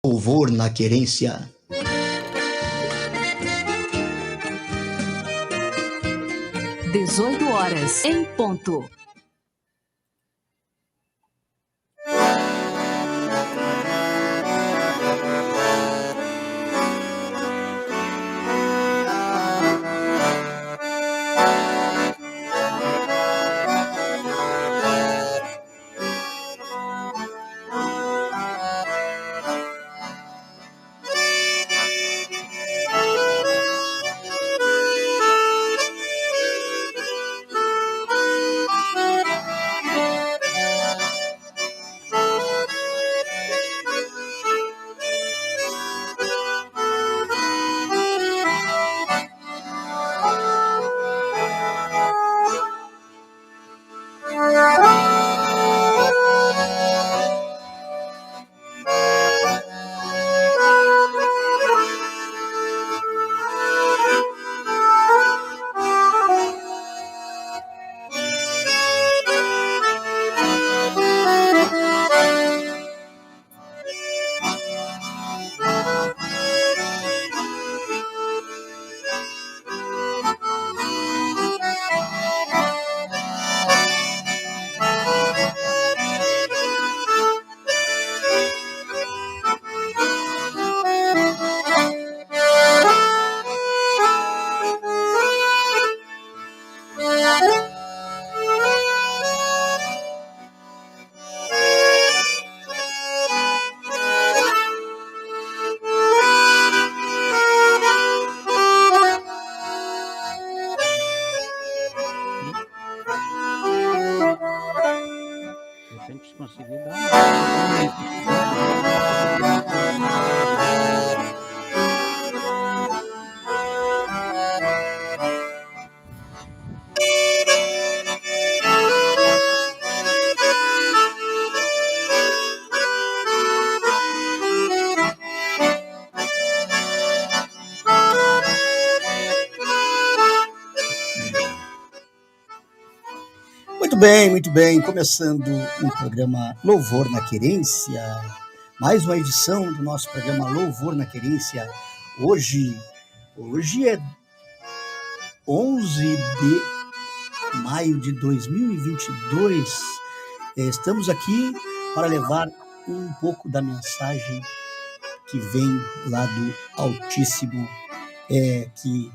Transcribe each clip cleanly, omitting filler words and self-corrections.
Louvor na querência. (18 horas) em ponto. Muito bem, começando um programa Louvor na Querência, mais uma edição do nosso programa Louvor na Querência. Hoje é 11 de maio de 2022, estamos aqui para levar um pouco da mensagem que vem lá do Altíssimo, que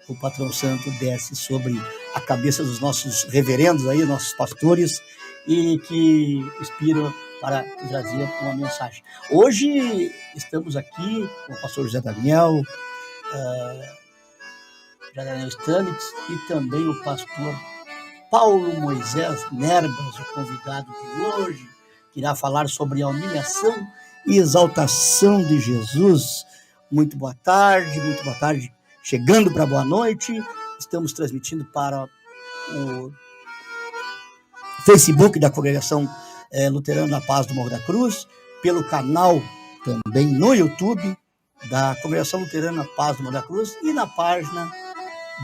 o Patrão Santo desce sobre a cabeça dos nossos reverendos aí, nossos pastores, e que inspiram para trazer uma mensagem. Hoje estamos aqui com o pastor José Daniel Stanix e também o pastor Paulo Moisés Nerbas, o convidado de hoje, que irá falar sobre a humilhação e exaltação de Jesus. Muito boa tarde, chegando para boa noite. Estamos transmitindo para o Facebook da Congregação Luterana da Paz do Morro da Cruz, pelo canal também no YouTube da Congregação Luterana Paz do Morro da Cruz e na página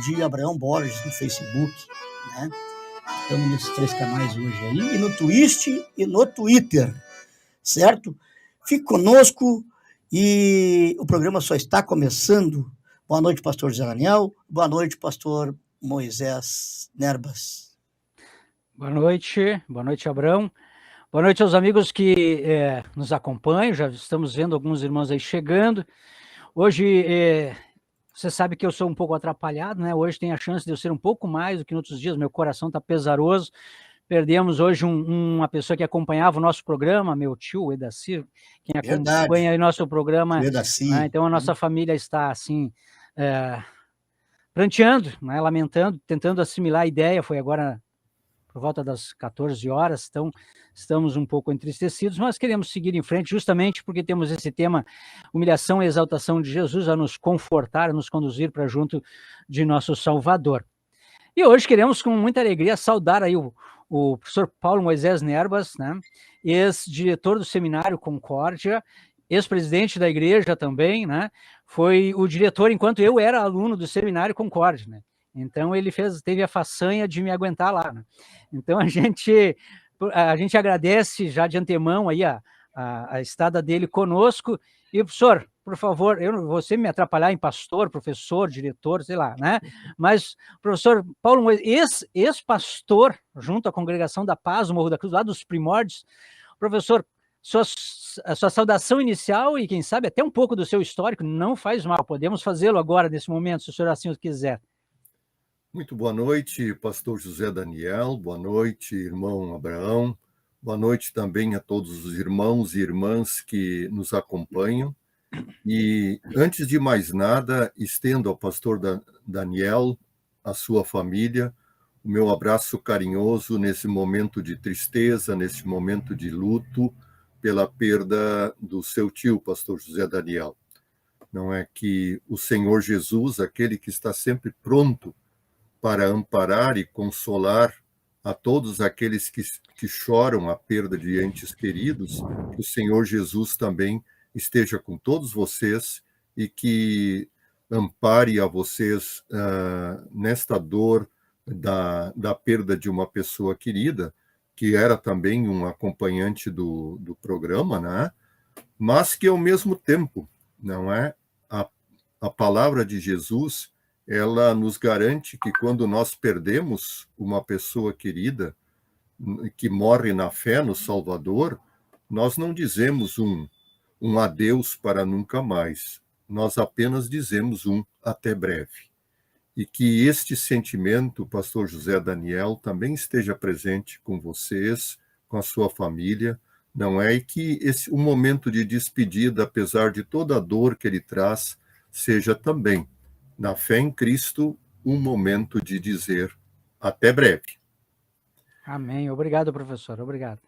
de Abraão Borges no Facebook, né? Estamos nesses 3 canais hoje aí, e no Twitch e no Twitter, certo? Fique conosco e o programa só está começando. Boa noite, pastor José Daniel. Boa noite, pastor Moisés Nerbas. Boa noite, Abrão. Boa noite aos amigos que nos acompanham. Já estamos vendo alguns irmãos aí chegando. Hoje, você sabe que eu sou um pouco atrapalhado, né? Hoje tem a chance de eu ser um pouco mais do que em outros dias. Meu coração está pesaroso. Perdemos hoje uma pessoa que acompanhava o nosso programa, meu tio, o Edacir, quem acompanha o nosso programa. Né? Então, a nossa família está, assim, pranteando, né? Lamentando, tentando assimilar a ideia. Foi agora por volta das 14 horas, então estamos um pouco entristecidos, mas queremos seguir em frente justamente porque temos esse tema, humilhação e exaltação de Jesus, a nos confortar, a nos conduzir para junto de nosso Salvador. E hoje queremos, com muita alegria, saudar aí o professor Paulo Moisés Nerbas, né, ex-diretor do Seminário Concórdia, ex-presidente da igreja também, né, foi o diretor enquanto eu era aluno do Seminário Concórdia, né. Então, ele teve a façanha de me aguentar lá, né? Então, a gente agradece já de antemão aí a estada dele conosco E, professor, por favor, eu não vou sempre me atrapalhar em pastor, professor, diretor, sei lá, né? Mas, professor Paulo Moisés, ex-pastor, junto à Congregação da Paz, do Morro da Cruz, lá dos primórdios, professor, a sua saudação inicial e, quem sabe, até um pouco do seu histórico, não faz mal, podemos fazê-lo agora, nesse momento, se o senhor assim o quiser. Muito boa noite, pastor José Daniel, boa noite, irmão Abraão, boa noite também a todos os irmãos e irmãs que nos acompanham. E, antes de mais nada, estendo ao pastor Daniel, a sua família, o meu abraço carinhoso nesse momento de tristeza, nesse momento de luto, pela perda do seu tio, pastor José Daniel. Não é que o Senhor Jesus, aquele que está sempre pronto para amparar e consolar a todos aqueles que choram a perda de entes queridos, que o Senhor Jesus também esteja com todos vocês e que ampare a vocês nesta dor da perda de uma pessoa querida, que era também um acompanhante do programa, né? Mas que, ao mesmo tempo, não é? A palavra de Jesus, ela nos garante que quando nós perdemos uma pessoa querida, que morre na fé no Salvador, nós não dizemos um adeus para nunca mais. Nós apenas dizemos um até breve. E que este sentimento, pastor José Daniel, também esteja presente com vocês, com a sua família, não é? E que um momento de despedida, apesar de toda a dor que ele traz, seja também, na fé em Cristo, um momento de dizer até breve. Amém. Obrigado, professor. Obrigado.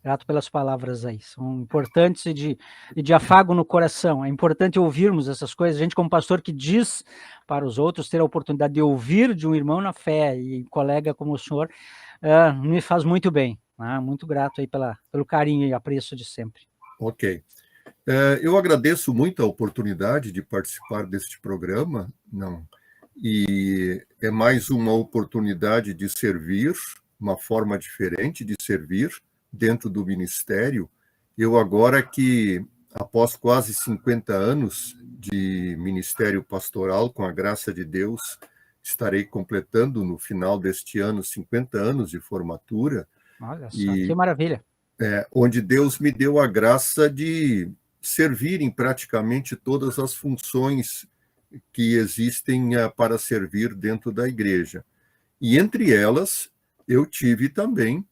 Grato pelas palavras aí. São importantes e de afago no coração. É importante ouvirmos essas coisas. A gente, como pastor, que diz para os outros, ter a oportunidade de ouvir de um irmão na fé e colega como o senhor, me faz muito bem. Muito grato aí pelo carinho e apreço de sempre. Ok. Eu agradeço muito a oportunidade de participar deste programa, e é mais uma oportunidade de servir, uma forma diferente de servir dentro do ministério. Eu agora que, após quase 50 anos de ministério pastoral, com a graça de Deus, estarei completando no final deste ano 50 anos de formatura. Olha só, que maravilha. Onde Deus me deu a graça de servir em praticamente todas as funções que existem para servir dentro da igreja. E entre elas, eu tive também,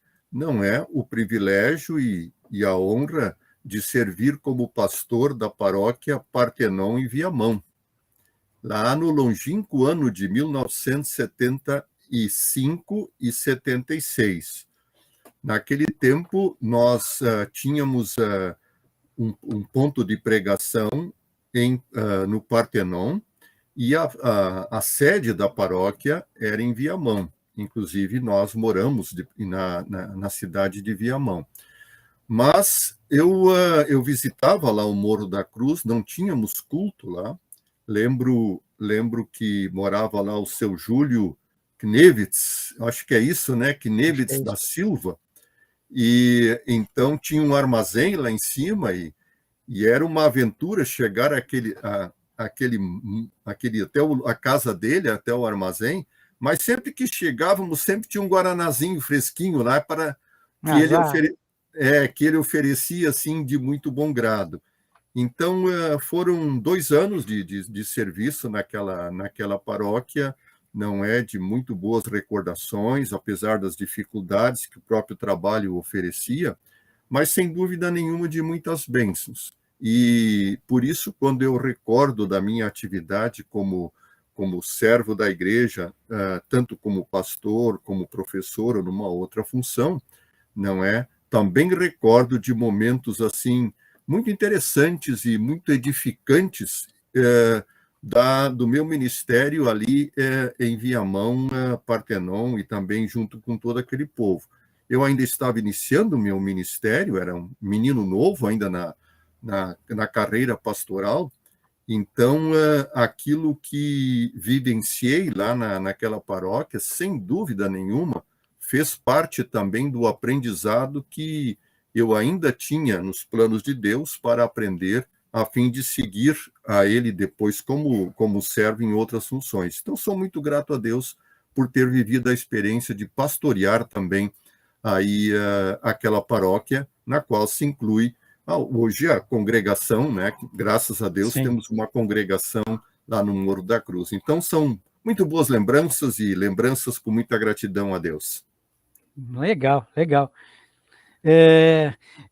o privilégio e a honra de servir como pastor da paróquia Partenon em Viamão, lá no longínquo ano de 1975 e 76. Naquele tempo, nós tínhamos um ponto de pregação no Partenon, e a sede da paróquia era em Viamão. Inclusive, nós moramos na cidade de Viamão. Mas eu visitava lá o Morro da Cruz, não tínhamos culto lá. Lembro que morava lá o seu Júlio Knevitz, acho que é isso, né? Knevitz da Silva. E então tinha um armazém lá em cima e era uma aventura chegar até a casa dele, até o armazém, mas sempre que chegávamos, sempre tinha um guaranazinho fresquinho lá para que ele oferecia assim de muito bom grado. Então foram 2 anos de serviço naquela paróquia, de muito boas recordações, apesar das dificuldades que o próprio trabalho oferecia, mas sem dúvida nenhuma de muitas bênçãos. E por isso, quando eu recordo da minha atividade como servo da igreja, tanto como pastor, como professor ou numa outra função, também recordo de momentos assim muito interessantes e muito edificantes do meu ministério ali em Viamão, Partenon, e também junto com todo aquele povo. Eu ainda estava iniciando o meu ministério, era um menino novo ainda na carreira pastoral, então aquilo que vivenciei lá naquela paróquia, sem dúvida nenhuma, fez parte também do aprendizado que eu ainda tinha nos planos de Deus para aprender a fim de seguir a ele depois como servo em outras funções. Então, sou muito grato a Deus por ter vivido a experiência de pastorear também aí aquela paróquia na qual se inclui hoje a congregação, né? Graças a Deus temos uma congregação lá no Morro da Cruz. Então, são muito boas lembranças e lembranças com muita gratidão a Deus. Legal, legal.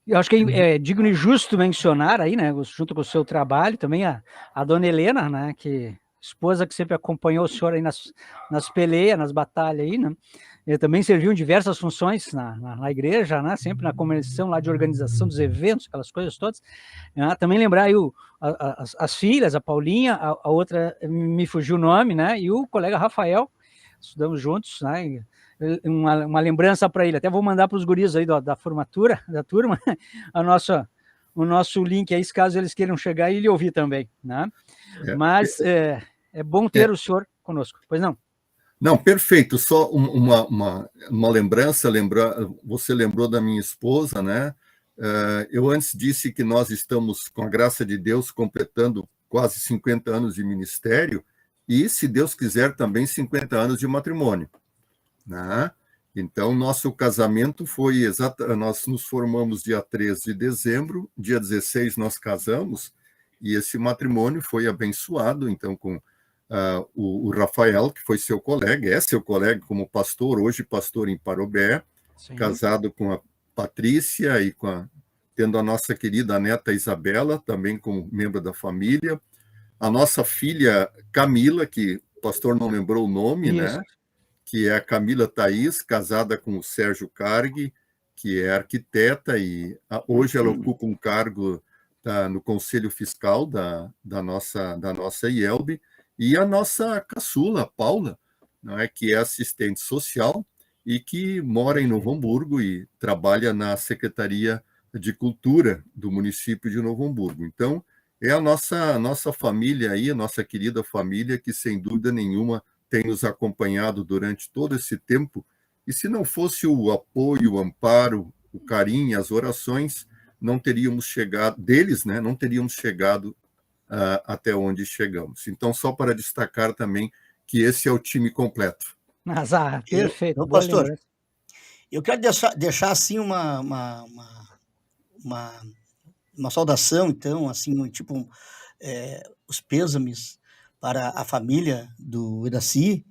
Eu acho que é digno e justo mencionar aí, né, junto com o seu trabalho, também a dona Helena, né, que esposa que sempre acompanhou o senhor aí nas peleias, nas batalhas aí, né, ele também serviu em diversas funções na igreja, né, sempre na comissão lá de organização dos eventos, aquelas coisas todas. Também lembrar aí as filhas, a Paulinha, a outra me fugiu o nome, né, e o colega Rafael, estudamos juntos, né, uma lembrança para ele. Até vou mandar para os guris aí da formatura, da turma, o nosso link aí, caso eles queiram chegar e lhe ouvir também, né? Mas é bom ter o senhor conosco. Pois não? Não, perfeito. Só uma lembrança, você lembrou da minha esposa, né? Eu antes disse que nós estamos, com a graça de Deus, completando quase 50 anos de ministério e, se Deus quiser, também 50 anos de matrimônio. Né? Então, nosso casamento foi nós nos formamos dia 13 de dezembro, dia 16 nós casamos, e esse matrimônio foi abençoado, então, com o Rafael, que foi seu colega, é seu colega como pastor, hoje pastor em Parobé, casado com a Patrícia e tendo a nossa querida neta Isabela, também como membro da família, a nossa filha Camila, que o pastor não lembrou o nome, né? Que é a Camila Thaís, casada com o Sérgio Carghi, que é arquiteta, e hoje ela ocupa um cargo no Conselho Fiscal da nossa IELB, e a nossa caçula, Paula, né, que é assistente social e que mora em Novo Hamburgo e trabalha na Secretaria de Cultura do município de Novo Hamburgo. Então, é a nossa família aí, a nossa querida família, que sem dúvida nenhuma tem nos acompanhado durante todo esse tempo, e se não fosse o apoio, o amparo, o carinho, as orações, não teríamos chegado, deles, né, não teríamos chegado até onde chegamos. Então, só para destacar também que esse é o time completo. Perfeito. Pastor, eu quero deixar assim uma saudação, então, assim, tipo, os pêsames para a família do Idaci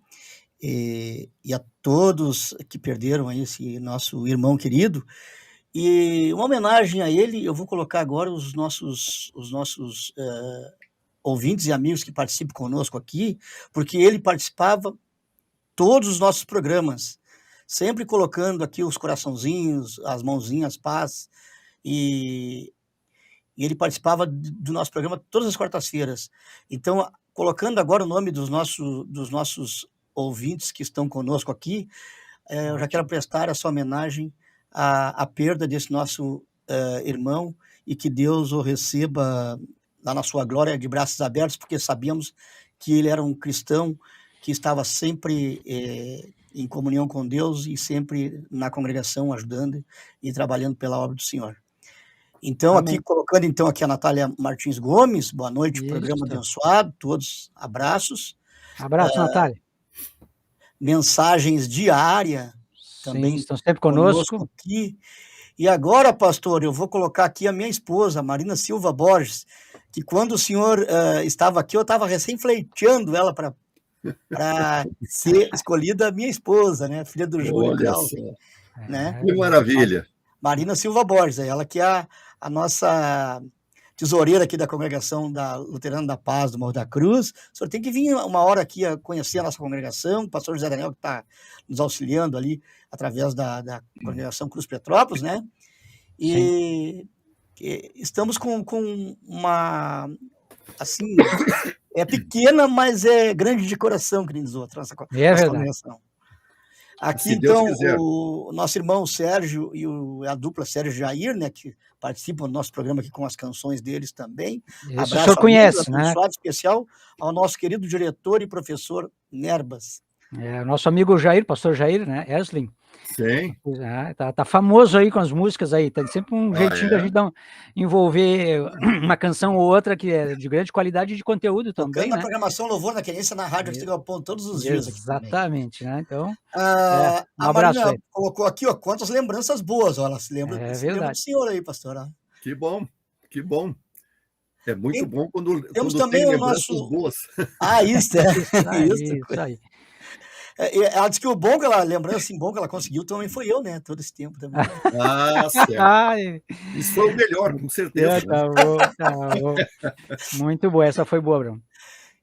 e a todos que perderam aí esse nosso irmão querido. E uma homenagem a ele, eu vou colocar agora os nossos ouvintes e amigos que participam conosco aqui, porque ele participava todos os nossos programas, sempre colocando aqui os coraçãozinhos, as mãozinhas, paz, e ele participava do nosso programa todas as quartas-feiras. Então, colocando agora o nome dos nossos ouvintes que estão conosco aqui, eu já quero prestar essa homenagem à perda desse nosso irmão, e que Deus o receba lá na sua glória de braços abertos, porque sabíamos que ele era um cristão que estava sempre em comunhão com Deus e sempre na congregação ajudando e trabalhando pela obra do Senhor. Então, amém. Aqui colocando então aqui a Natália Martins Gomes, boa noite, programa abençoado, todos abraços. Abraço, Natália. Mensagens diárias também. Estão sempre conosco aqui. E agora, pastor, eu vou colocar aqui a minha esposa, Marina Silva Borges, que quando o senhor estava aqui, eu estava recém-fleiteando ela para ser escolhida minha esposa, né? Filha do Júlio Calvin, né? Que maravilha! Marina Silva Borges, ela que é a nossa tesoureira aqui da congregação da Luterana da Paz do Morro da Cruz. O senhor tem que vir uma hora aqui a conhecer a nossa congregação, o pastor José Daniel, que está nos auxiliando ali através da congregação Cruz Petrópolis, né? E estamos com uma, assim, é pequena, mas é grande de coração, que diz outra, nossa congregação. Aqui, então, o nosso irmão Sérgio e a dupla Sérgio e Jair, né, que participam do nosso programa aqui com as canções deles também. Isso o senhor conhece, né? Abençoado especial ao nosso querido diretor e professor Nerbas. O nosso amigo Jair, pastor Jair, né? Eslin. Sim. Tá famoso aí com as músicas aí. Tem sempre um jeitinho da gente envolver uma canção ou outra que é de grande qualidade de conteúdo também, Tocando né? na programação Louvor na Querência na Rádio Artigo Galpão todos os dias aqui também. Exatamente, né? Então, um abraço Marina aí. colocou aqui, ó, quantas lembranças boas, ó, ela se lembra, lembra do senhor aí, pastor. Ó. Que bom, que bom. É muito bom quando também tem lembranças boas. Isso, Isso aí. Ela disse que o bom que ela, lembrança assim, bom que ela conseguiu também foi eu, né? Todo esse tempo também. Certo. Isso foi o melhor, com certeza. Tá bom. Muito boa, essa foi boa, Bruno.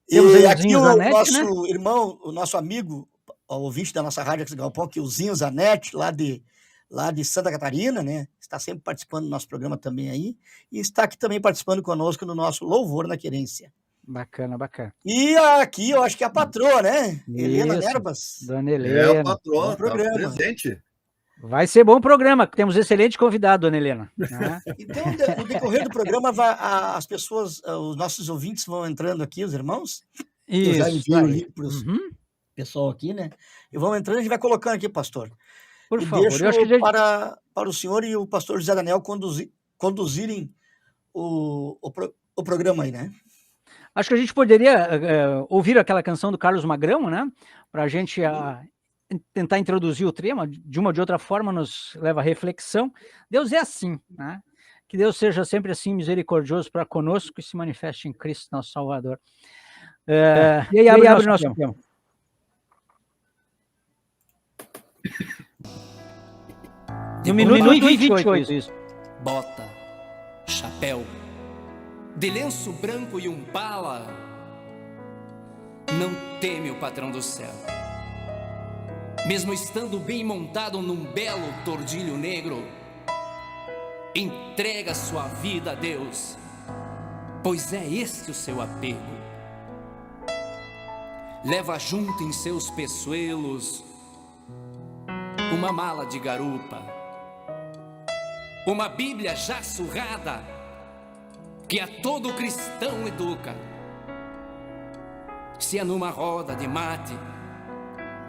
E aqui o nosso irmão, o nosso amigo, o ouvinte da nossa Rádio Galpão, que é o Zinho Zanetti, lá de Santa Catarina, né? Está sempre participando do nosso programa também aí. E está aqui também participando conosco no nosso Louvor na Querência. Bacana. E aqui eu acho que é a patroa, né? Isso, Helena Nerbas. Dona Helena. A patroa, programa. Tá presente. Vai ser bom programa, temos excelente convidado, Dona Helena. Então, no decorrer do programa, as pessoas, os nossos ouvintes vão entrando aqui, os irmãos. Isso. Eu já enviei o link para o pessoal aqui, né? E vão entrando, a gente vai colocando aqui, pastor. Por favor. Deixo para o senhor e o pastor José Daniel conduzirem o programa aí, né? Acho que a gente poderia ouvir aquela canção do Carlos Magrão, né? Para a gente tentar introduzir o tema, de uma ou de outra forma, nos leva à reflexão. Deus é assim, né? Que Deus seja sempre assim misericordioso para conosco e se manifeste em Cristo, nosso Salvador. E aí abre o nosso tema. No minuto e 28, isso. Bota, chapéu, de lenço branco e um pala, não teme o patrão do céu. Mesmo estando bem montado num belo tordilho negro, entrega sua vida a Deus, pois é este o seu apego. Leva junto em seus peçoelos uma mala de garupa, uma Bíblia já surrada, que a todo cristão educa. Se é numa roda de mate,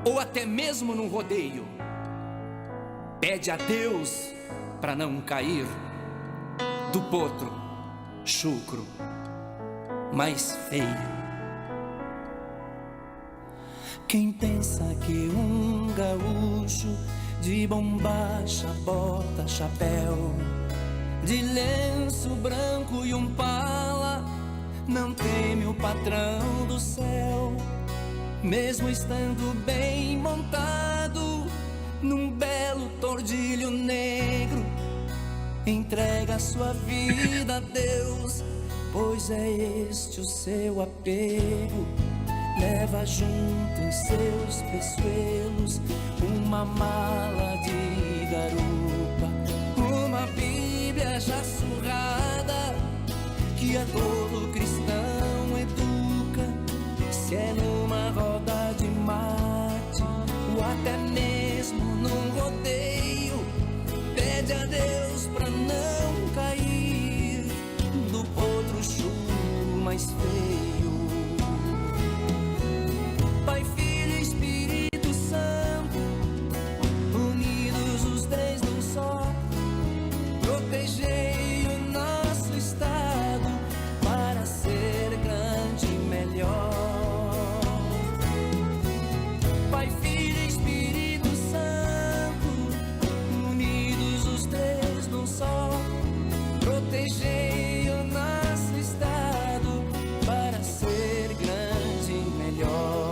ou até mesmo num rodeio, pede a Deus para não cair do potro chucro mais feio. Quem pensa que um gaúcho de bombacha, bota, chapéu, de lenço branco e um pala, não teme o patrão do céu, mesmo estando bem montado num belo tordilho negro, entrega sua vida a Deus, pois é este o seu apego. Leva junto em seus peçoelos uma mala de garupa, uma Bíblia já surrada, que a todo cristão educa. Se é numa roda de mate, ou até mesmo num rodeio, pede a Deus pra não cair do potro chucro mais feio. Pai, Filho e Espírito Santo, unidos os três num só, protegei o nosso estado para ser grande e melhor. Pai, Filho e Espírito Santo, unidos os três num só, protegei o nosso estado para ser grande e melhor.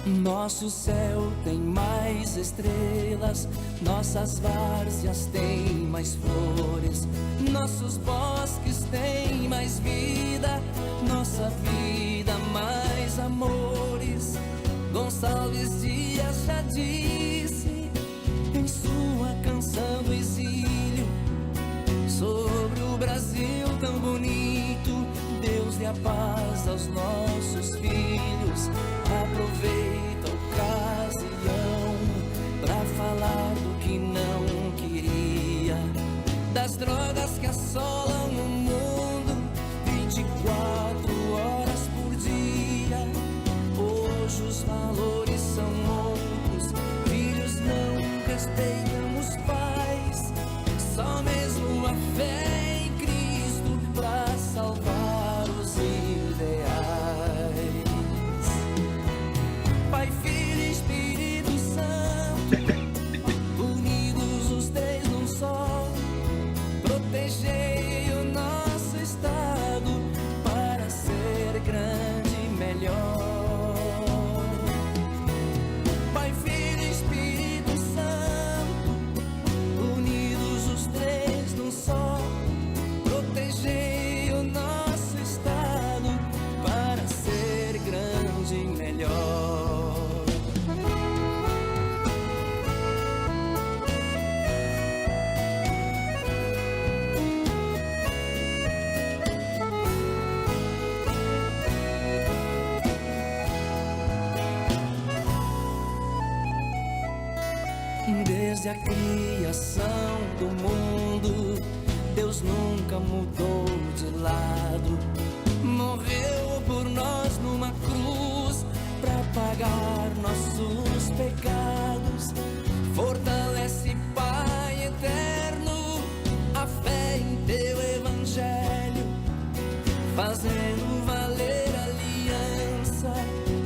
Nosso céu tem mais estrelas, nossas várzeas têm mais flores, nossos bosques têm mais vida, nossa vida mais amores. Gonçalves Dias já disse em sua canção do exílio sobre o Brasil tão bonito: Deus dê a paz aos nossos filhos, aproveita a ocasião falar do que não queria, das drogas que assolam o mundo 24 horas por dia. Hoje os valores são outros, filhos não respeitam os pais, só mesmo a fé em Cristo pra salvar os ideais. Pai, Filho e Espírito Santo, unidos os três num só, protegei o nosso estado para ser grande e melhor. Pai, Filho e Espírito Santo, unidos os três num só, protegei o nosso estado para ser grande e melhor. Desde a criação do mundo, Deus nunca mudou de lado. Morreu por nós numa cruz pra pagar nossos pecados. Fortalece, Pai eterno, a fé em teu evangelho, fazendo valer a aliança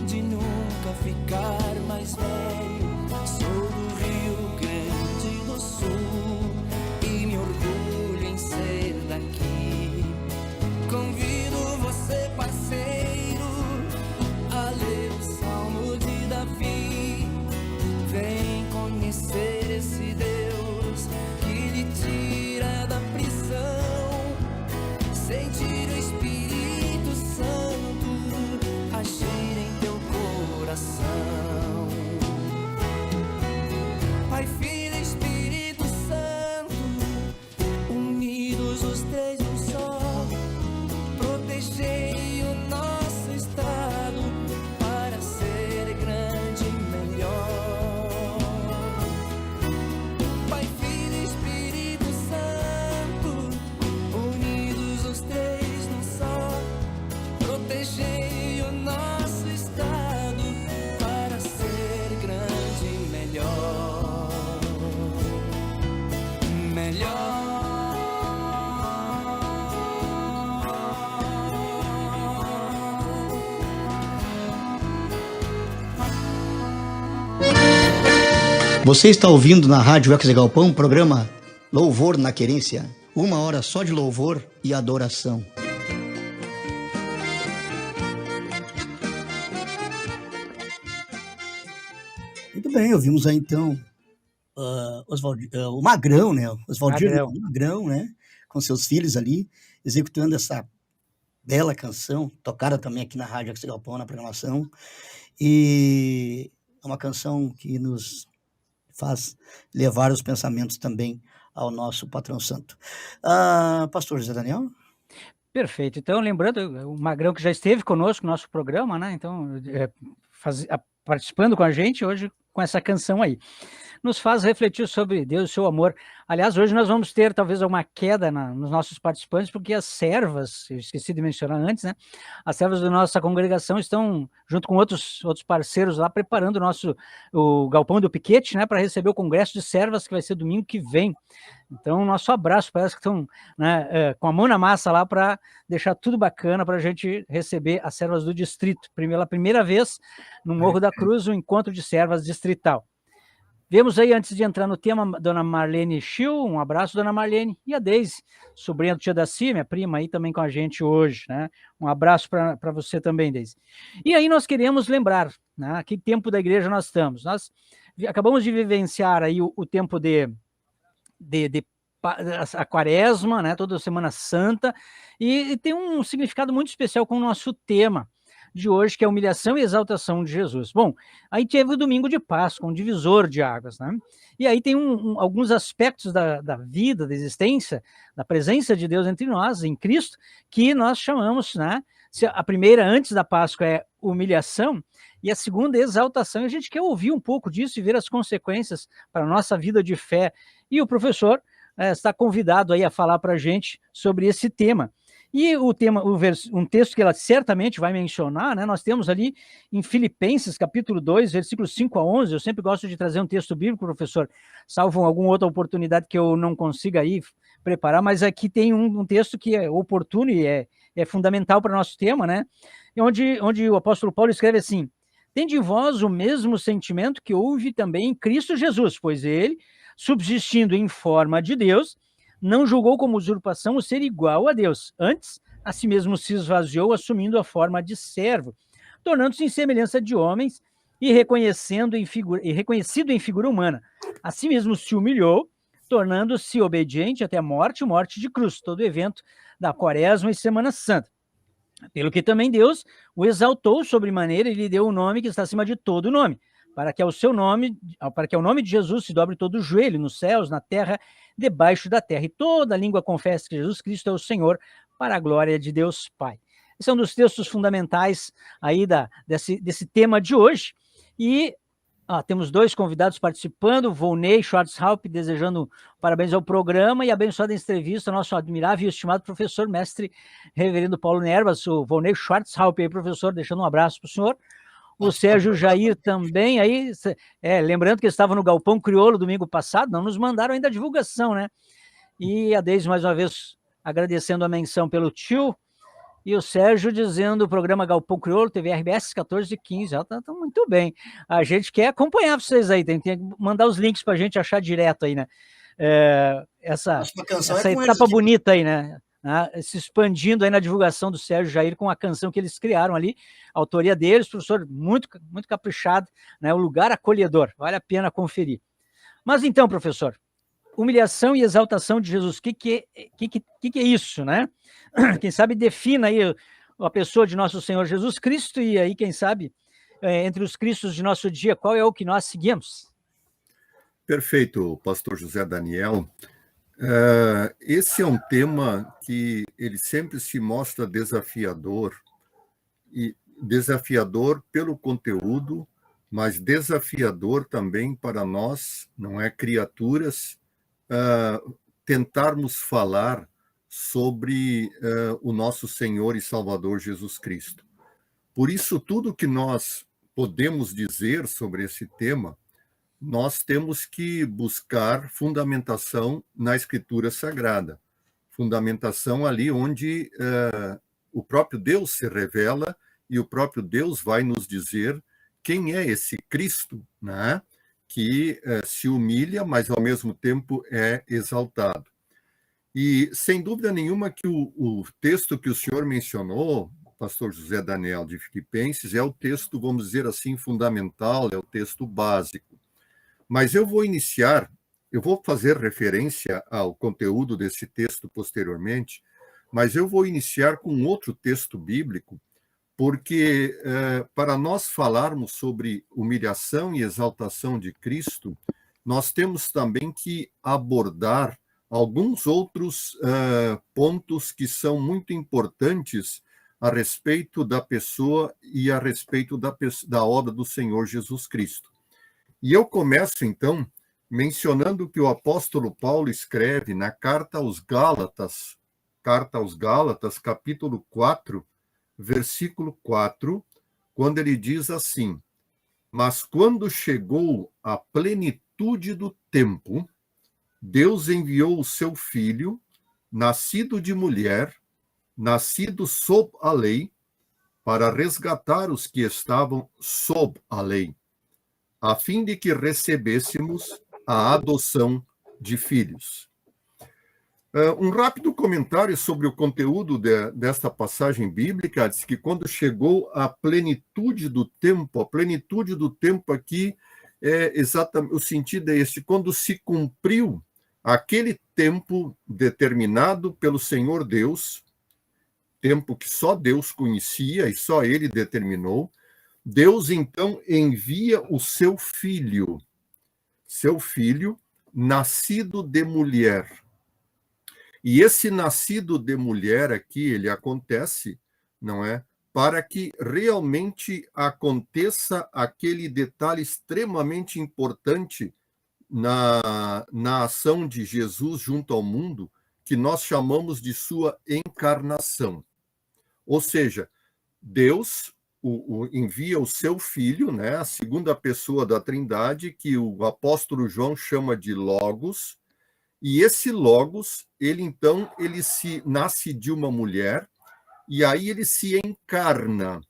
de nunca ficar mais velho. Sou do Rio Grande do Sul e me orgulho em ser daqui. Convido você, parceiro, a ler o Salmo de Davi. Vem conhecer esse Deus que lhe tira da prisão. Sentir o Espírito Santo agir em teu coração. Pai, Filho e Espírito Santo, unidos os três num só, protegei o nosso estado para ser grande e melhor. Pai, Filho e Espírito Santo, unidos os três num só, protegei o nosso estado para ser grande e melhor. Você está ouvindo na Rádio Ex Galpão o programa Louvor na Querência. 1 hora só de louvor e adoração. Muito bem, ouvimos aí então o Magrão, né? Oswaldir Magrão, né? Com seus filhos ali, executando essa bela canção, tocada também aqui na Rádio Ex Galpão, na programação. E é uma canção que nos faz levar os pensamentos também ao nosso patrão santo. Pastor José Daniel? Perfeito. Então, lembrando, o Magrão que já esteve conosco no nosso programa, né? Então, participando com a gente hoje com essa canção aí. Nos faz refletir sobre Deus e o seu amor. Aliás, hoje nós vamos ter talvez uma queda nos nossos participantes, porque as servas, eu esqueci de mencionar antes, né? As servas da nossa congregação estão, junto com outros parceiros lá, preparando o Galpão do Piquete, né? Para receber o congresso de servas, que vai ser domingo que vem. Então, nosso abraço, parece que estão, né, com a mão na massa lá para deixar tudo bacana para a gente receber as servas do distrito. Pela primeira vez, no Morro da Cruz, o encontro de servas distrital. Vemos aí, antes de entrar no tema, Dona Marlene Schill, um abraço, Dona Marlene, e a Deise, sobrinha do tia Daci, minha prima, aí também com a gente hoje, né? Um abraço para você também, Deise. E aí nós queremos lembrar, né, que tempo da igreja nós estamos. Nós acabamos de vivenciar aí o tempo a Quaresma, né, toda Semana Santa, e tem um significado muito especial com o nosso tema de hoje, que é a humilhação e exaltação de Jesus. Bom, aí teve o domingo de Páscoa, um divisor de águas, né? E aí tem alguns aspectos da vida, da existência, da presença de Deus entre nós, em Cristo, que nós chamamos, né, Se a primeira, antes da Páscoa, é humilhação, e a segunda é exaltação. E a gente quer ouvir um pouco disso e ver as consequências para a nossa vida de fé. E o professor está convidado aí a falar para a gente sobre esse tema. E o tema, um texto que ela certamente vai mencionar, né? Nós temos ali em Filipenses, capítulo 2, versículos 5 a 11. Eu sempre gosto de trazer um texto bíblico, professor, salvo alguma outra oportunidade que eu não consiga aí preparar, mas aqui tem um texto que é oportuno e é fundamental para o nosso tema, né? Onde o apóstolo Paulo escreve assim: tende em vós o mesmo sentimento que houve também em Cristo Jesus, pois ele, subsistindo em forma de Deus, não julgou como usurpação o ser igual a Deus. Antes, a si mesmo se esvaziou, assumindo a forma de servo, tornando-se em semelhança de homens e reconhecido em figura humana. A si mesmo se humilhou, tornando-se obediente até a morte de cruz, todo evento da Quaresma e Semana Santa. Pelo que também Deus o exaltou sobremaneira e lhe deu o nome que está acima de todo nome, para que ao nome de Jesus se dobre todo o joelho, nos céus, na terra, debaixo da terra, e toda língua confesse que Jesus Cristo é o Senhor, para a glória de Deus Pai. Esse é um dos textos fundamentais aí desse tema de hoje. E temos dois convidados participando, Volney Schwartzhaupt, desejando parabéns ao programa e abençoada entrevista, nosso admirável e estimado professor, mestre reverendo Paulo Nervas, o Volney Schwartzhaupt aí, professor, deixando um abraço para o senhor. O Sérgio Jair também, aí, lembrando que eles estavam no Galpão Crioulo domingo passado, não nos mandaram ainda a divulgação, né? E a Deise, mais uma vez, agradecendo a menção pelo tio, e o Sérgio dizendo o programa Galpão Crioulo, TV RBS 14h15, tá muito bem. A gente quer acompanhar vocês aí, tem que mandar os links para a gente achar direto aí, né? Essa etapa bonita aí, né? Se expandindo aí na divulgação do Sérgio Jair com a canção que eles criaram ali, a autoria deles, professor, muito, muito caprichado, né? O lugar acolhedor, vale a pena conferir. Mas então, professor, humilhação e exaltação de Jesus, o que é isso, né? Quem sabe defina aí a pessoa de nosso Senhor Jesus Cristo e aí, quem sabe, entre os Cristos de nosso dia, qual é o que nós seguimos? Perfeito, pastor José Daniel. Esse é um tema que ele sempre se mostra desafiador, e desafiador pelo conteúdo, mas desafiador também para nós, não é, criaturas, tentarmos falar sobre o nosso Senhor e Salvador Jesus Cristo. Por isso, tudo que nós podemos dizer sobre esse tema, nós temos que buscar fundamentação na Escritura Sagrada. Fundamentação ali onde o próprio Deus se revela e o próprio Deus vai nos dizer quem é esse Cristo, né, que se humilha, mas ao mesmo tempo é exaltado. E, sem dúvida nenhuma, que o texto que o senhor mencionou, pastor José Daniel, de Filipenses, é o texto, vamos dizer assim, fundamental, é o texto básico. Mas eu vou fazer referência ao conteúdo desse texto posteriormente, mas eu vou iniciar com outro texto bíblico, porque para nós falarmos sobre humilhação e exaltação de Cristo, nós temos também que abordar alguns outros pontos que são muito importantes a respeito da pessoa e a respeito da obra do Senhor Jesus Cristo. E eu começo, então, mencionando que o apóstolo Paulo escreve na Carta aos Gálatas, capítulo 4, versículo 4, quando ele diz assim: mas quando chegou a plenitude do tempo, Deus enviou o seu filho, nascido de mulher, nascido sob a lei, para resgatar os que estavam sob a lei, a fim de que recebêssemos a adoção de filhos. Um rápido comentário sobre o conteúdo desta passagem bíblica diz que quando chegou a plenitude do tempo, a plenitude do tempo aqui exatamente, o sentido é este: quando se cumpriu aquele tempo determinado pelo Senhor Deus, tempo que só Deus conhecia e só Ele determinou, Deus então envia o seu filho nascido de mulher. E esse nascido de mulher aqui, ele acontece não é? Para que realmente aconteça aquele detalhe extremamente importante na ação de Jesus junto ao mundo, que nós chamamos de sua encarnação. Ou seja, Deus envia o seu Filho, né, a segunda pessoa da Trindade, que o apóstolo João chama de Logos, e esse Logos, ele nasce de uma mulher, e aí ele se encarna.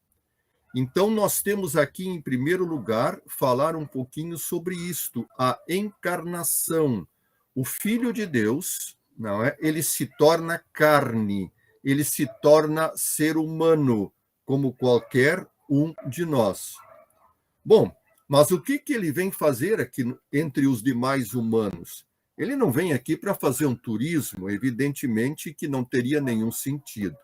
Então, nós temos aqui, em primeiro lugar, falar um pouquinho sobre isto, a encarnação. O Filho de Deus, não é? Ele se torna carne, ele se torna ser humano, como qualquer um de nós. Bom, mas o que ele vem fazer aqui entre os demais humanos? Ele não vem aqui para fazer um turismo, evidentemente que não teria nenhum sentido,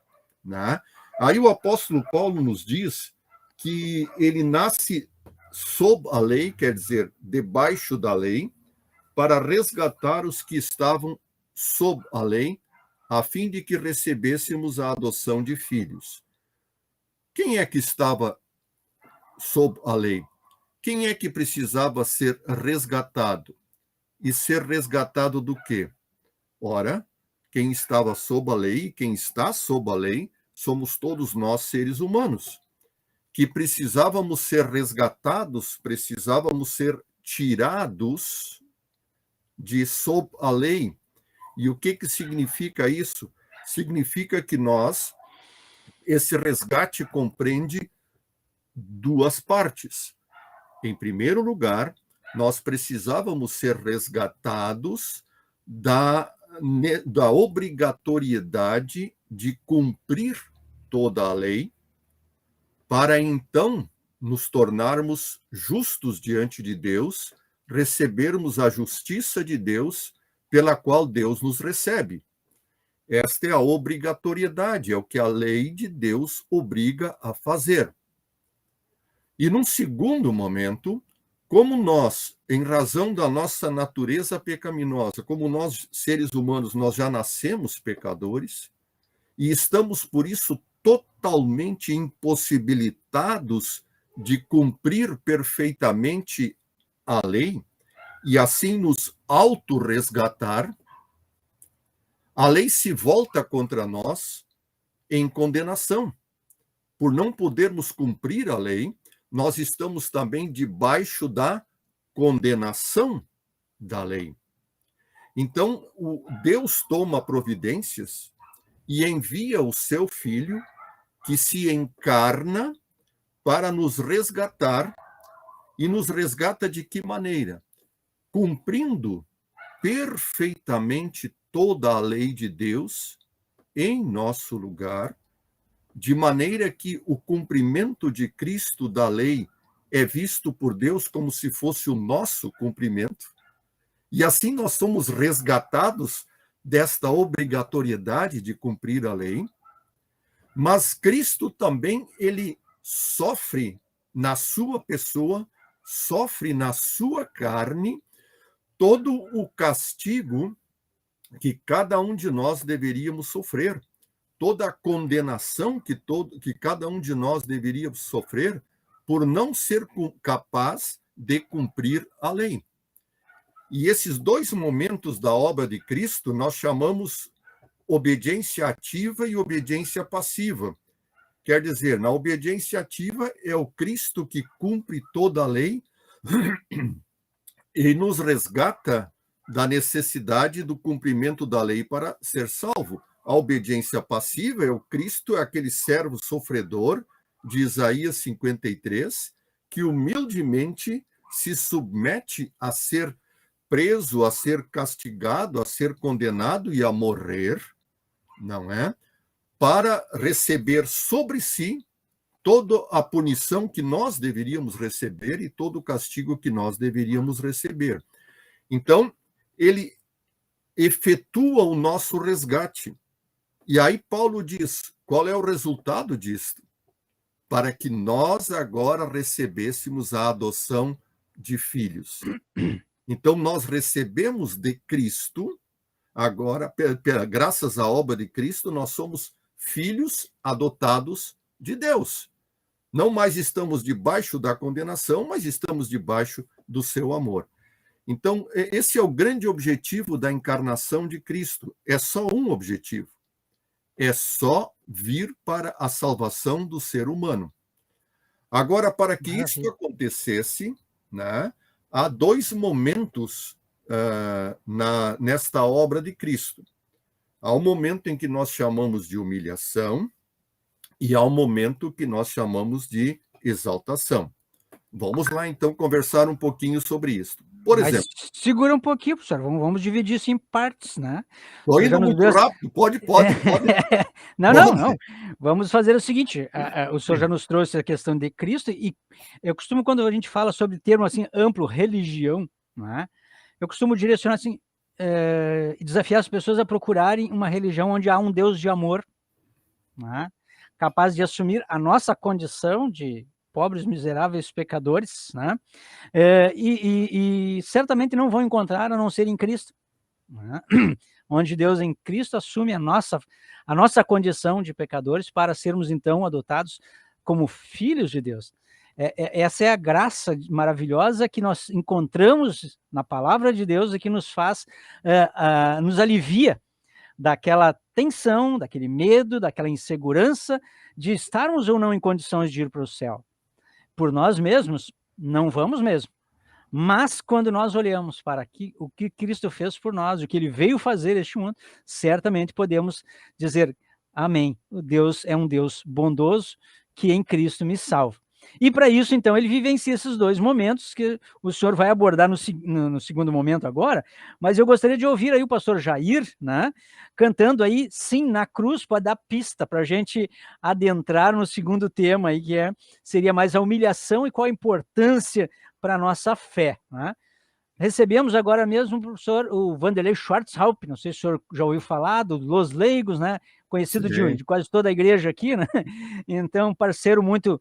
né? Aí o apóstolo Paulo nos diz que ele nasce sob a lei, quer dizer, debaixo da lei, para resgatar os que estavam sob a lei, a fim de que recebêssemos a adoção de filhos. Quem é que estava sob a lei? Quem é que precisava ser resgatado? E ser resgatado do quê? Ora, quem estava sob a lei, quem está sob a lei, somos todos nós seres humanos, que precisávamos ser resgatados, precisávamos ser tirados de sob a lei. E o que significa isso? Significa que esse resgate compreende duas partes. Em primeiro lugar, nós precisávamos ser resgatados da obrigatoriedade de cumprir toda a lei, para então nos tornarmos justos diante de Deus, recebermos a justiça de Deus, pela qual Deus nos recebe. Esta é a obrigatoriedade, é o que a lei de Deus obriga a fazer. E num segundo momento, como nós, em razão da nossa natureza pecaminosa, como nós, seres humanos, nós já nascemos pecadores, e estamos, por isso, totalmente impossibilitados de cumprir perfeitamente a lei, e assim nos autorresgatar, a lei se volta contra nós em condenação. Por não podermos cumprir a lei, nós estamos também debaixo da condenação da lei. Então, Deus toma providências e envia o seu Filho, que se encarna para nos resgatar. E nos resgata de que maneira? Cumprindo perfeitamente toda a lei de Deus em nosso lugar, de maneira que o cumprimento de Cristo da lei é visto por Deus como se fosse o nosso cumprimento. E assim nós somos resgatados desta obrigatoriedade de cumprir a lei. Mas Cristo também, ele sofre na sua pessoa, sofre na sua carne, todo o castigo que cada um de nós deveríamos sofrer, toda a condenação que cada um de nós deveria sofrer por não ser capaz de cumprir a lei. E esses dois momentos da obra de Cristo nós chamamos obediência ativa e obediência passiva. Quer dizer, na obediência ativa é o Cristo que cumpre toda a lei e nos resgata da necessidade do cumprimento da lei para ser salvo. A obediência passiva é o Cristo, é aquele servo sofredor de Isaías 53, que humildemente se submete a ser preso, a ser castigado, a ser condenado e a morrer, não é? Para receber sobre si toda a punição que nós deveríamos receber e todo o castigo que nós deveríamos receber. Então, ele efetua o nosso resgate. E aí Paulo diz, qual é o resultado disto? Para que nós agora recebêssemos a adoção de filhos. Então, nós recebemos de Cristo, agora, graças à obra de Cristo, nós somos filhos adotados de Deus. Não mais estamos debaixo da condenação, mas estamos debaixo do seu amor. Então, esse é o grande objetivo da encarnação de Cristo. É só um objetivo. É só vir para a salvação do ser humano. Agora, para que isso acontecesse, né, há dois momentos nesta obra de Cristo. Há um momento em que nós chamamos de humilhação e há um momento que nós chamamos de exaltação. Vamos lá, então, conversar um pouquinho sobre isso. Por exemplo... Segura um pouquinho, professor. Vamos dividir isso em partes, né? Estou indo muito rápido. Pode. Não. Vamos fazer o seguinte. O senhor já nos trouxe a questão de Cristo e eu costumo, quando a gente fala sobre termo assim amplo, religião, né? Eu costumo direcionar assim, desafiar as pessoas a procurarem uma religião onde há um Deus de amor, né? Capaz de assumir a nossa condição de pobres, miseráveis pecadores, né? E certamente não vão encontrar a não ser em Cristo, né? Onde Deus em Cristo assume a nossa condição de pecadores para sermos então adotados como filhos de Deus. Essa é a graça maravilhosa que nós encontramos na palavra de Deus e que nos faz, nos alivia daquela tensão, daquele medo, daquela insegurança de estarmos ou não em condições de ir para o céu. Por nós mesmos, não vamos mesmo. Mas quando nós olhamos para o que Cristo fez por nós, o que ele veio fazer este mundo, certamente podemos dizer, amém, o Deus é um Deus bondoso que em Cristo me salva. E para isso, então, ele vivencia esses dois momentos que o senhor vai abordar no segundo momento agora, mas eu gostaria de ouvir aí o pastor Jair, né, cantando aí, sim, na cruz, para dar pista para a gente adentrar no segundo tema aí, que seria mais a humilhação e qual a importância para a nossa fé, né? Recebemos agora mesmo o professor o Vanderlei Schwarzhaupt, não sei se o senhor já ouviu falar, do Los Leigos, né? Conhecido de quase toda a igreja aqui, né? Então, parceiro muito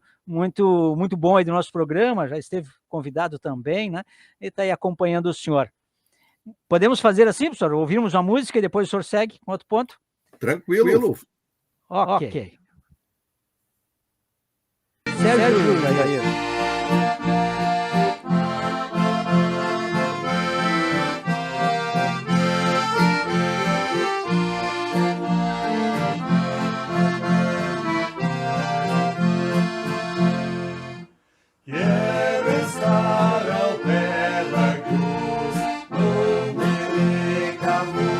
bom aí do nosso programa, já esteve convidado também, né? E está aí acompanhando o senhor. Podemos fazer assim, professor? Ouvirmos uma música e depois o senhor segue com outro ponto? Tranquilo. Ok. Sérgio Jair. Calvário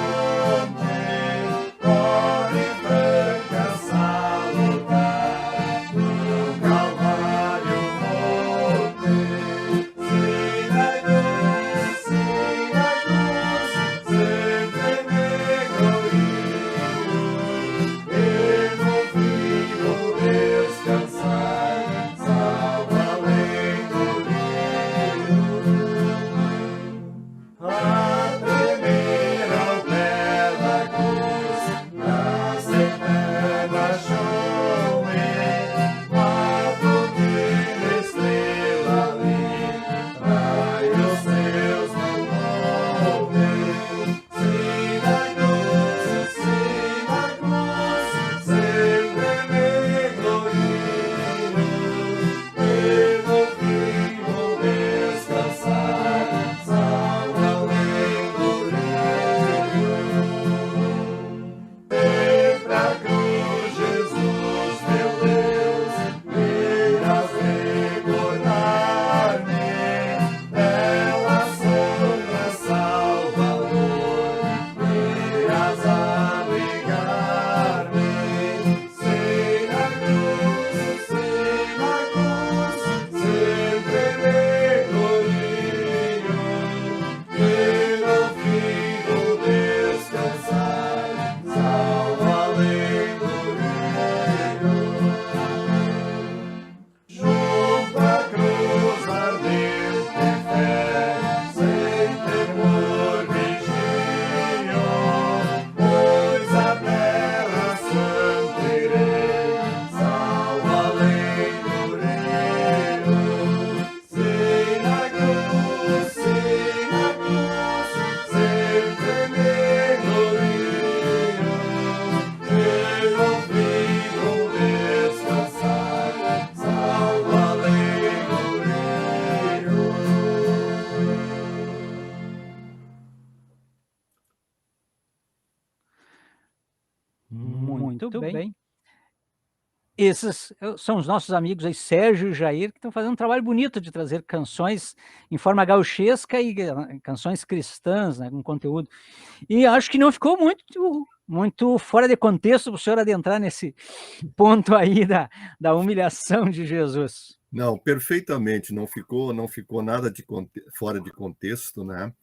Muito bem. Esses são os nossos amigos aí, Sérgio e Jair, que estão fazendo um trabalho bonito de trazer canções em forma gauchesca e canções cristãs, né, com conteúdo. E acho que não ficou muito fora de contexto para o senhor adentrar nesse ponto aí da humilhação de Jesus. Não, perfeitamente, não ficou nada fora de contexto, né?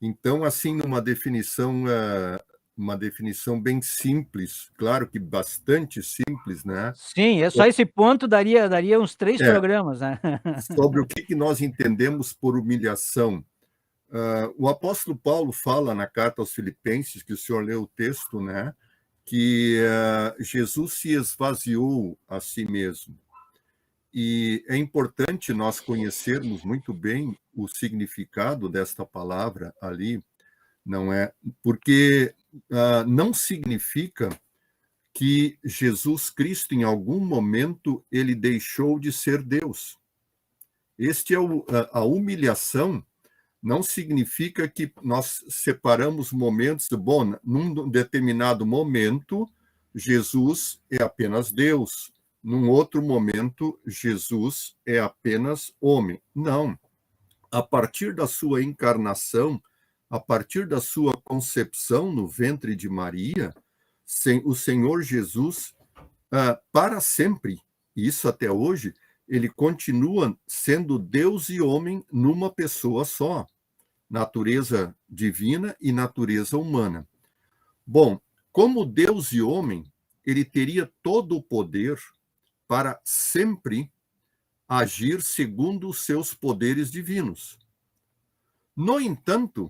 Então, assim, uma definição bem simples, claro que bastante simples, né? Sim, só esse ponto daria uns 3 programas, né? Sobre o que nós entendemos por humilhação. O apóstolo Paulo fala na carta aos Filipenses, que o senhor leu o texto, né? Que Jesus se esvaziou a si mesmo. E é importante nós conhecermos muito bem o significado desta palavra ali, não é? Porque não significa que Jesus Cristo, em algum momento, ele deixou de ser Deus. A humilhação não significa que nós separamos momentos. Bom, num determinado momento, Jesus é apenas Deus. Num outro momento, Jesus é apenas homem. Não. A partir da sua encarnação, a partir da sua concepção no ventre de Maria, o Senhor Jesus, para sempre, e isso até hoje, ele continua sendo Deus e homem numa pessoa só, natureza divina e natureza humana. Bom, como Deus e homem, ele teria todo o poder para sempre agir segundo os seus poderes divinos. No entanto,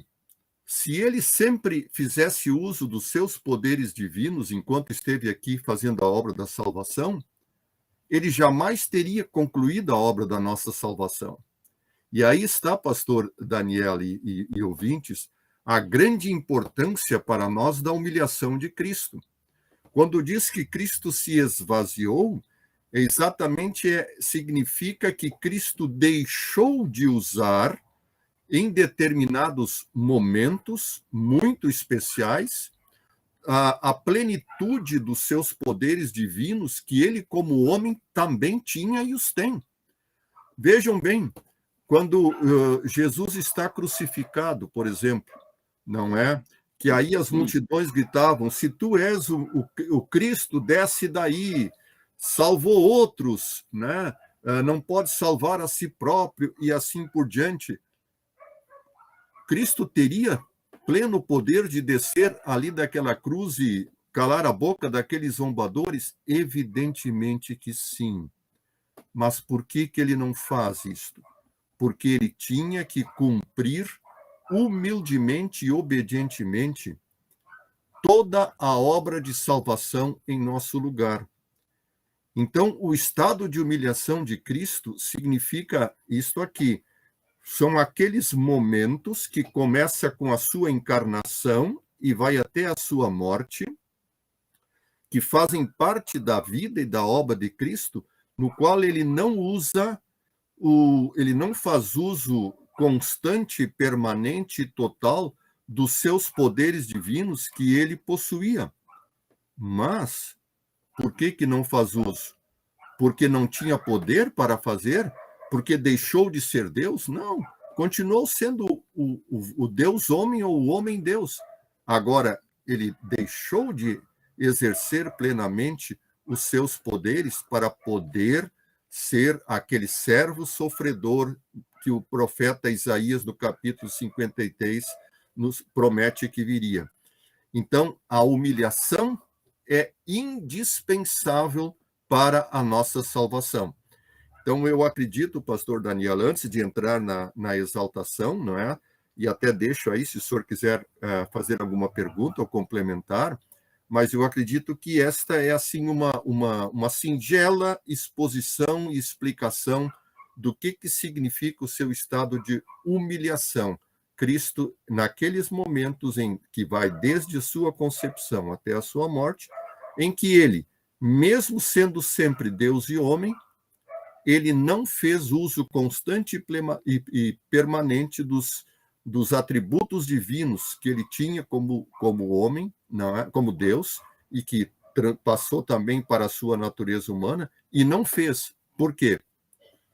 se ele sempre fizesse uso dos seus poderes divinos enquanto esteve aqui fazendo a obra da salvação, ele jamais teria concluído a obra da nossa salvação. E aí está, pastor Daniel e ouvintes, a grande importância para nós da humilhação de Cristo. Quando diz que Cristo se esvaziou, significa que Cristo deixou de usar, em determinados momentos muito especiais, a plenitude dos seus poderes divinos, que ele, como homem, também tinha e os tem. Vejam bem, quando Jesus está crucificado, por exemplo, não é? Que aí as multidões gritavam: se tu és o Cristo, desce daí, salvou outros, né? Não pode salvar a si próprio, e assim por diante. Cristo teria pleno poder de descer ali daquela cruz e calar a boca daqueles zombadores? Evidentemente que sim. Mas por que ele não faz isto? Porque ele tinha que cumprir humildemente e obedientemente toda a obra de salvação em nosso lugar. Então, o estado de humilhação de Cristo significa isto aqui. São aqueles momentos que começa com a sua encarnação e vai até a sua morte, que fazem parte da vida e da obra de Cristo, no qual ele não faz uso constante, permanente e total dos seus poderes divinos que ele possuía. Mas por que não faz uso? Porque não tinha poder para fazer? Porque deixou de ser Deus? Não, continuou sendo o Deus homem ou o homem Deus. Agora, ele deixou de exercer plenamente os seus poderes para poder ser aquele servo sofredor que o profeta Isaías, no capítulo 53, nos promete que viria. Então, a humilhação é indispensável para a nossa salvação. Então, eu acredito, pastor Daniel, antes de entrar na exaltação, não é? E até deixo aí, se o senhor quiser fazer alguma pergunta ou complementar, mas eu acredito que esta é, assim, uma singela exposição e explicação do que significa o seu estado de humilhação. Cristo, naqueles momentos em que vai desde a sua concepção até a sua morte, em que ele, mesmo sendo sempre Deus e homem, ele não fez uso constante e permanente dos atributos divinos que ele tinha como homem, não é? Como Deus, e que passou também para a sua natureza humana e não fez. Por quê?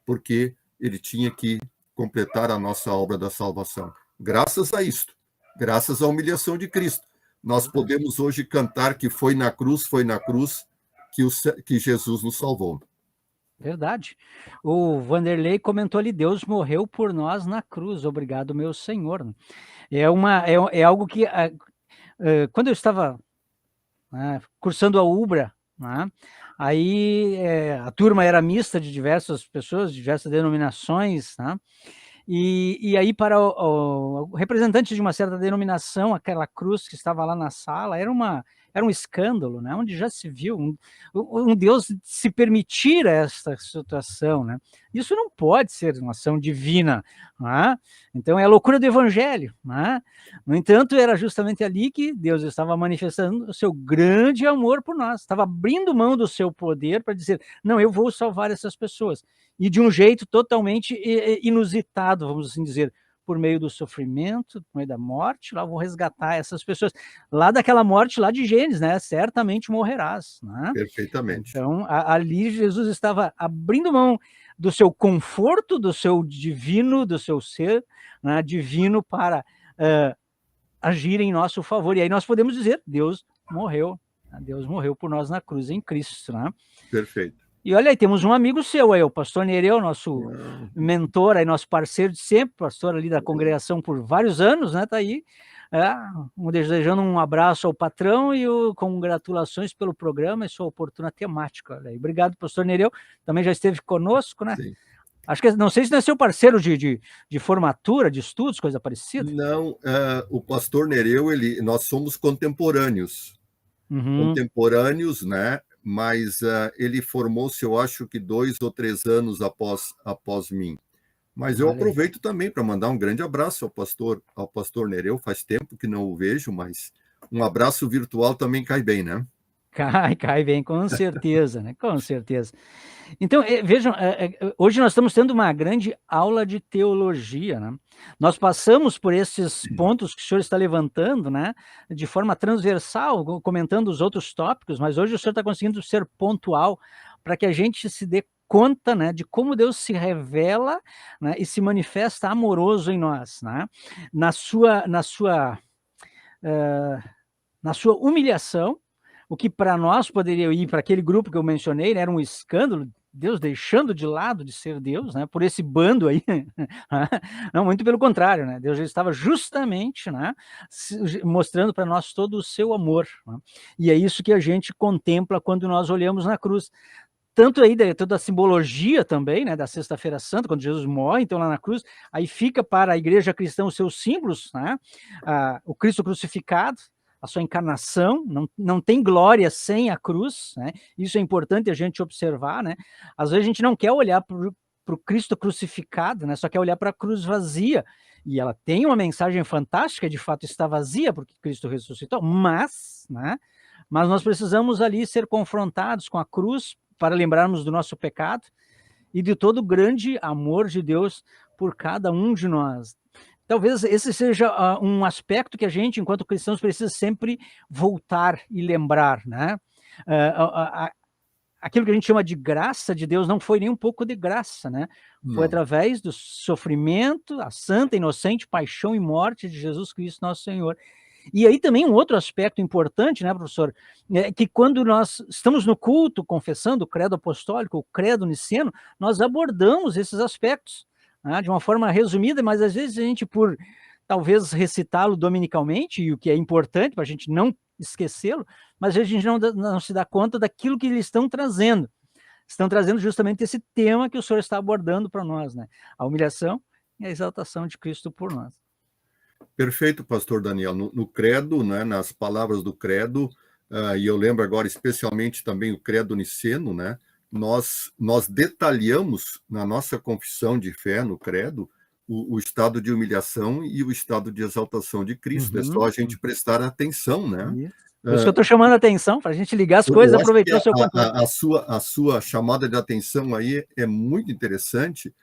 Porque ele tinha que completar a nossa obra da salvação. Graças a isto, graças à humilhação de Cristo, nós podemos hoje cantar que foi na cruz que Jesus nos salvou. Verdade. O Vanderlei comentou ali, Deus morreu por nós na cruz, obrigado, meu Senhor. É algo que, quando eu estava cursando a UBRA, né, aí a turma era mista de diversas pessoas, de diversas denominações, né, e aí para o representante de uma certa denominação, aquela cruz que estava lá na sala, era um escândalo, né, onde já se viu um Deus se permitir esta situação, né? Isso não pode ser uma ação divina, né? Então é a loucura do evangelho, né? No entanto, era justamente ali que Deus estava manifestando o seu grande amor por nós, estava abrindo mão do seu poder para dizer, não, eu vou salvar essas pessoas, e de um jeito totalmente inusitado, vamos assim dizer, por meio do sofrimento, por meio da morte, lá vou resgatar essas pessoas, lá daquela morte lá de Gênesis, né, certamente morrerás, né? Perfeitamente. Então, ali Jesus estava abrindo mão do seu conforto, do seu divino, do seu ser, né, divino para agir em nosso favor, e aí nós podemos dizer, Deus morreu por nós na cruz em Cristo, né? Perfeito. E olha aí, temos um amigo seu aí, o pastor Nereu, nosso mentor aí, nosso parceiro de sempre, pastor ali da congregação por vários anos, né, tá aí, desejando um abraço ao patrão e congratulações pelo programa e sua oportuna temática. Olha aí. Obrigado, pastor Nereu, também já esteve conosco, né? Sim. Acho que, não sei se não é seu parceiro de formatura, de estudos, coisa parecida. Não, o pastor Nereu, nós somos contemporâneos. Contemporâneos, né? Mas ele formou-se, eu acho que 2 ou 3 anos após mim. Mas eu aproveito também para mandar um grande abraço ao pastor Nereu. Faz tempo que não o vejo, mas um abraço virtual também cai bem, né? Cai bem, com certeza, né? Com certeza. Então, vejam, hoje nós estamos tendo uma grande aula de teologia, né? Nós passamos por esses pontos que o senhor está levantando, né? De forma transversal, comentando os outros tópicos, mas hoje o senhor está conseguindo ser pontual para que a gente se dê conta, né, de como Deus se revela, né, e se manifesta amoroso em nós, né? Na sua humilhação, o que para nós poderia ir para aquele grupo que eu mencionei, né, era um escândalo, Deus deixando de lado de ser Deus, né, por esse bando aí, não, muito pelo contrário, né, Deus já estava justamente, né, mostrando para nós todo o seu amor, né, e é isso que a gente contempla quando nós olhamos na cruz, tanto aí toda a simbologia também, né, da Sexta-feira Santa, quando Jesus morre, então lá na cruz, aí fica para a igreja cristã os seus símbolos, né, o Cristo crucificado, a sua encarnação, não tem glória sem a cruz, né? Isso é importante a gente observar, né? Às vezes a gente não quer olhar para o Cristo crucificado, né? Só quer olhar para a cruz vazia, e ela tem uma mensagem fantástica, de fato está vazia, porque Cristo ressuscitou, mas, né? Mas nós precisamos ali ser confrontados com a cruz, para lembrarmos do nosso pecado, e de todo o grande amor de Deus por cada um de nós. Talvez esse seja um aspecto que a gente, enquanto cristãos, precisa sempre voltar e lembrar, né? Aquilo que a gente chama de graça de Deus não foi nem um pouco de graça, né? Foi através do sofrimento, a santa, inocente paixão e morte de Jesus Cristo, nosso Senhor. E aí também um outro aspecto importante, né, professor, é que quando nós estamos no culto confessando o credo apostólico, o credo niceno, nós abordamos esses aspectos, né, de uma forma resumida, mas às vezes a gente, por talvez recitá-lo dominicalmente, e o que é importante para a gente não esquecê-lo, mas às vezes a gente não se dá conta daquilo que eles estão trazendo. Estão trazendo justamente esse tema que o senhor está abordando para nós, né? A humilhação e a exaltação de Cristo por nós. Perfeito, pastor Daniel. No credo, né, nas palavras do credo, e eu lembro agora especialmente também o credo niceno, né, nós detalhamos na nossa confissão de fé, no credo, o estado de humilhação e o estado de exaltação de Cristo. É só a gente prestar atenção, né? Por isso que eu estou chamando a atenção, para a gente ligar as coisas e aproveitar o seu conteúdo. A sua chamada de atenção aí é muito interessante,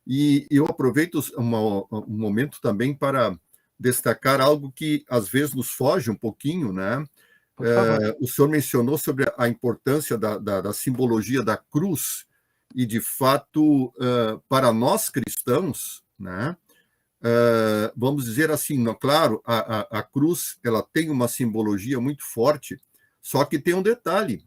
e eu aproveito um momento também para destacar algo que às vezes nos foge um pouquinho, né? Por favor. O senhor mencionou sobre a importância da simbologia da cruz, e, de fato, para nós cristãos, né, vamos dizer assim, claro, a cruz ela tem uma simbologia muito forte, só que tem um detalhe.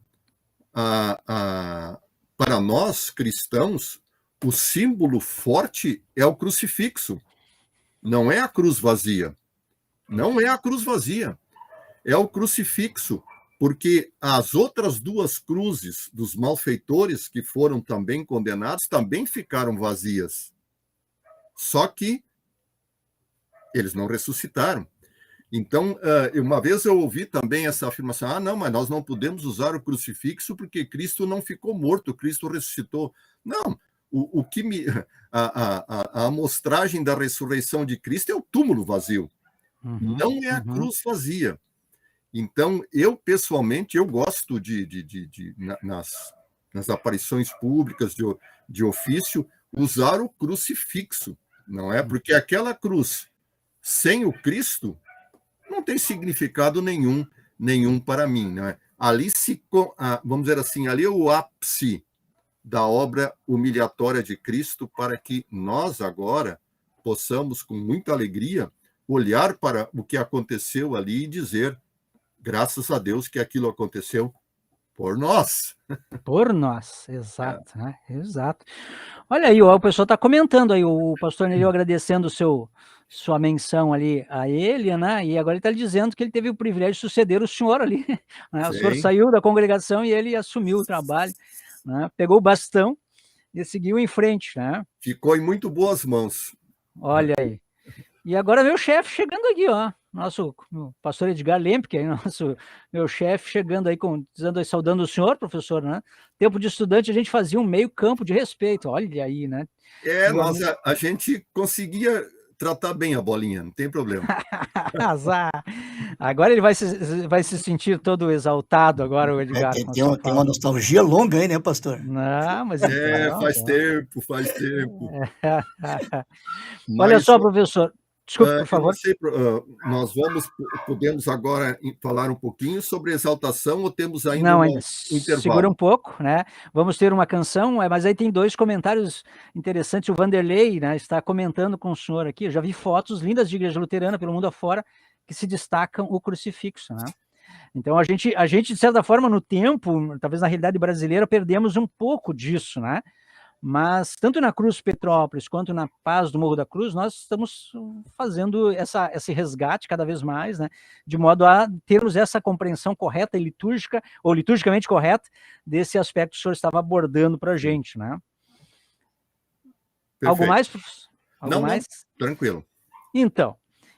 Para nós cristãos, o símbolo forte é o crucifixo, não é a cruz vazia. Não é a cruz vazia, é o crucifixo, porque as outras duas cruzes dos malfeitores que foram também condenados também ficaram vazias. Só que eles não ressuscitaram. Então, uma vez eu ouvi também essa afirmação, não, mas nós não podemos usar o crucifixo porque Cristo não ficou morto, Cristo ressuscitou. Não, a amostragem da ressurreição de Cristo é o túmulo vazio, não é a cruz vazia. Então, eu, pessoalmente, eu gosto nas aparições públicas de ofício, usar o crucifixo, não é? Porque aquela cruz sem o Cristo não tem significado nenhum para mim, não é? Ali vamos dizer assim, ali é o ápice da obra humilhatória de Cristo, para que nós agora possamos, com muita alegria, olhar para o que aconteceu ali e dizer, graças a Deus que aquilo aconteceu por nós. Por nós, exato, né? Exato. Olha aí, o pessoal está comentando aí, o pastor Nereu agradecendo sua menção ali a ele, né? E agora ele está dizendo que ele teve o privilégio de suceder o senhor ali, né? O senhor saiu da congregação e ele assumiu o trabalho, né? Pegou o bastão e seguiu em frente, né? Ficou em muito boas mãos. Olha aí. E agora meu chefe chegando aqui, ó. Nosso pastor Edgar Lemp, que é meu chefe, chegando aí, saudando o senhor, professor, né? Tempo de estudante, a gente fazia um meio campo de respeito, olha aí, né? A gente conseguia tratar bem a bolinha, não tem problema. Azar. Agora ele vai se sentir todo exaltado, agora o Edgar. Tem uma nostalgia longa aí, né, pastor? Não, mas... faz tempo. Olha só, professor. Desculpe, por favor. Nós podemos agora falar um pouquinho sobre exaltação ou temos ainda um intervalo? Segura um pouco, né? Vamos ter uma canção, mas aí tem 2 comentários interessantes. O Vanderlei, né, está comentando com o senhor aqui. Eu já vi fotos lindas de igreja luterana pelo mundo afora que se destacam o crucifixo, né? Então a gente, de certa forma, no tempo, talvez na realidade brasileira, perdemos um pouco disso, né? Mas tanto na Cruz Petrópolis quanto na Paz do Morro da Cruz, nós estamos fazendo esse resgate cada vez mais, né, de modo a termos essa compreensão correta e litúrgica, ou liturgicamente correta, desse aspecto que o senhor estava abordando para a gente, né? Perfeito. Algo mais? Não, tranquilo.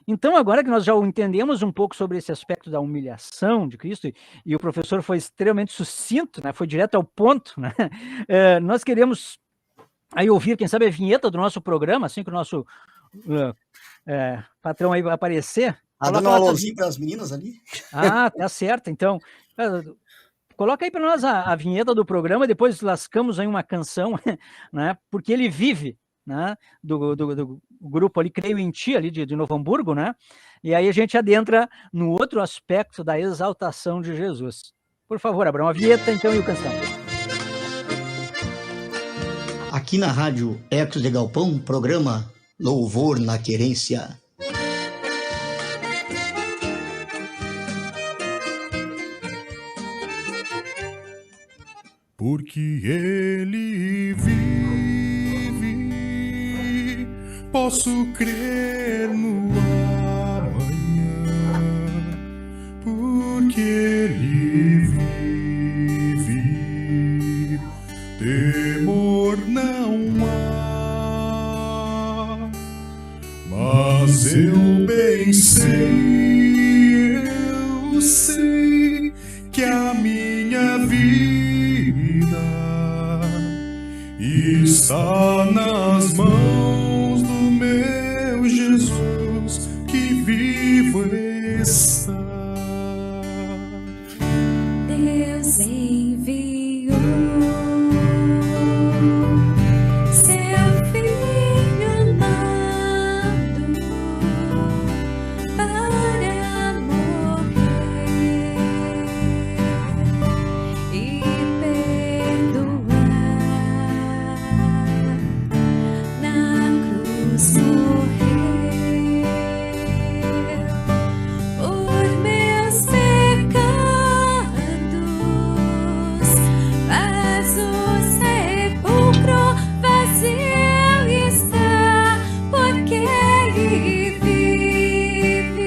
Então, agora que nós já entendemos um pouco sobre esse aspecto da humilhação de Cristo, e o professor foi extremamente sucinto, né, foi direto ao ponto, né, nós queremos aí ouvir, quem sabe, a vinheta do nosso programa, assim que o nosso patrão aí vai aparecer. Dando um alôzinho para as meninas ali. Tá certo. Então, coloca aí para nós a vinheta do programa, depois lascamos aí uma canção, né? Porque ele vive, né? Do grupo ali, Creio em Ti, ali de Novo Hamburgo, né? E aí a gente adentra no outro aspecto da exaltação de Jesus. Por favor, Abraão, a vinheta então e o canção. Aqui na Rádio Ecos de Galpão, programa Louvor na Querência. Porque Ele vive, posso crer no amanhã. Porque Ele vive, temor não há. Mas eu bem sei, eu sei que a minha vida está nas mãos do meu Jesus, que vivo está. Deus enviou seu Filho amado para morrer por meus pecados, mas o sepulcro vazio está, porque Ele vive.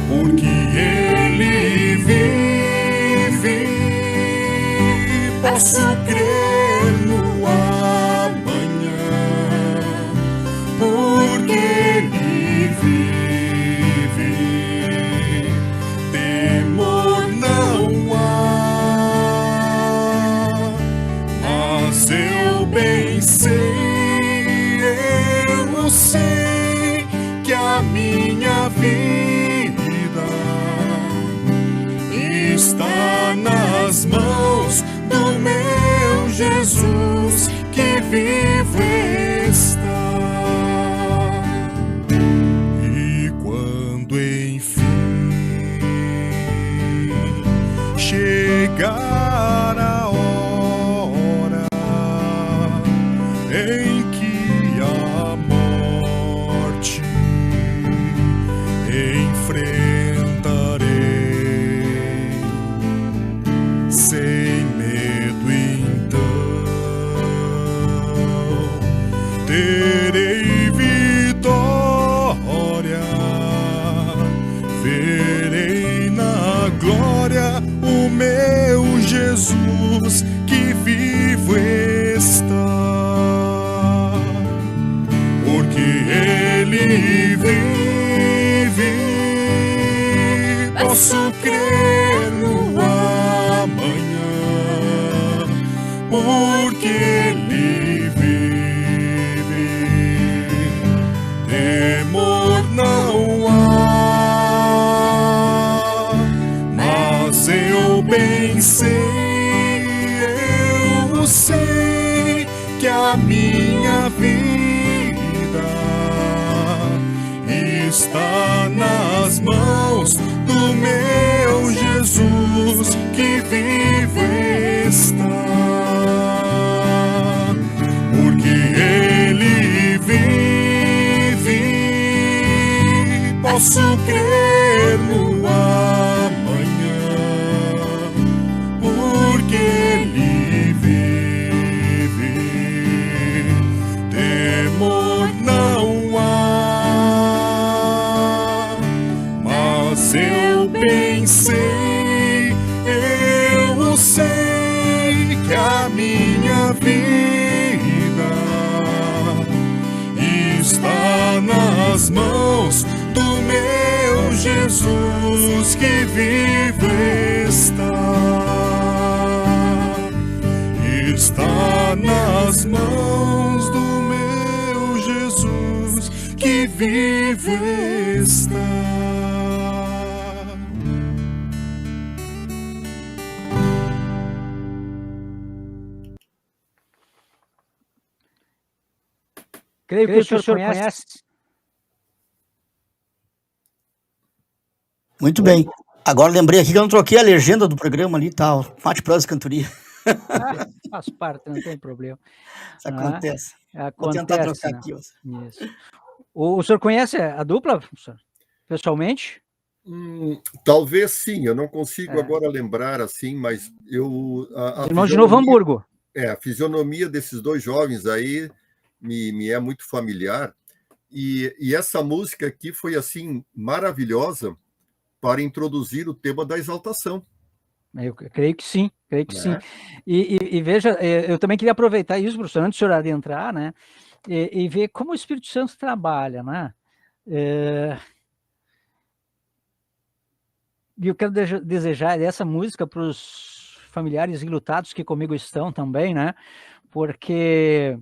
Porque Ele vive, posso crer no amanhã. Porque Ele vive, temor não há. Mas eu bem sei, eu sei que a minha vida está nas mãos do meu Jesus, que vivo está. E quando enfim chegar a hora em que a morte enfrentarei, sem medo então terei vitória, verei na glória o meu Jesus, que vivo está. Porque Ele vive, posso crer no amanhã. Porque Ele vive, temor não há. Mas eu bem sei, eu sei que a minha vida está nas mãos do meu Jesus, que vivo está. Porque Ele vive, posso crer no amanhã. Porque Ele vive, temor não há. Mas eu bem sei, eu sei que a minha vida está nas mãos do meu Jesus, que vivo está. Está nas mãos do meu Jesus, que vivo está. Creio que o senhor conhece. Muito bem. Agora lembrei aqui que eu não troquei a legenda do programa ali, tal. Mate, prosa e cantoria. Ah, faz parte, não tem problema. Isso acontece. Vou Acontece, tentar trocar né? aqui. Ó. Isso. O senhor conhece a dupla, professor? Pessoalmente? Talvez sim, eu não consigo É. agora lembrar assim, mas eu Irmãos de Novo Hamburgo. a fisionomia desses dois jovens aí me é muito familiar, e essa música aqui foi assim maravilhosa para introduzir o tema da exaltação. Eu creio que sim, creio que sim. Né? E veja, eu também queria aproveitar isso, professor, antes do senhor adentrar, né? E ver como o Espírito Santo trabalha, né? E eu quero desejar essa música para os familiares enlutados que comigo estão também, né? Porque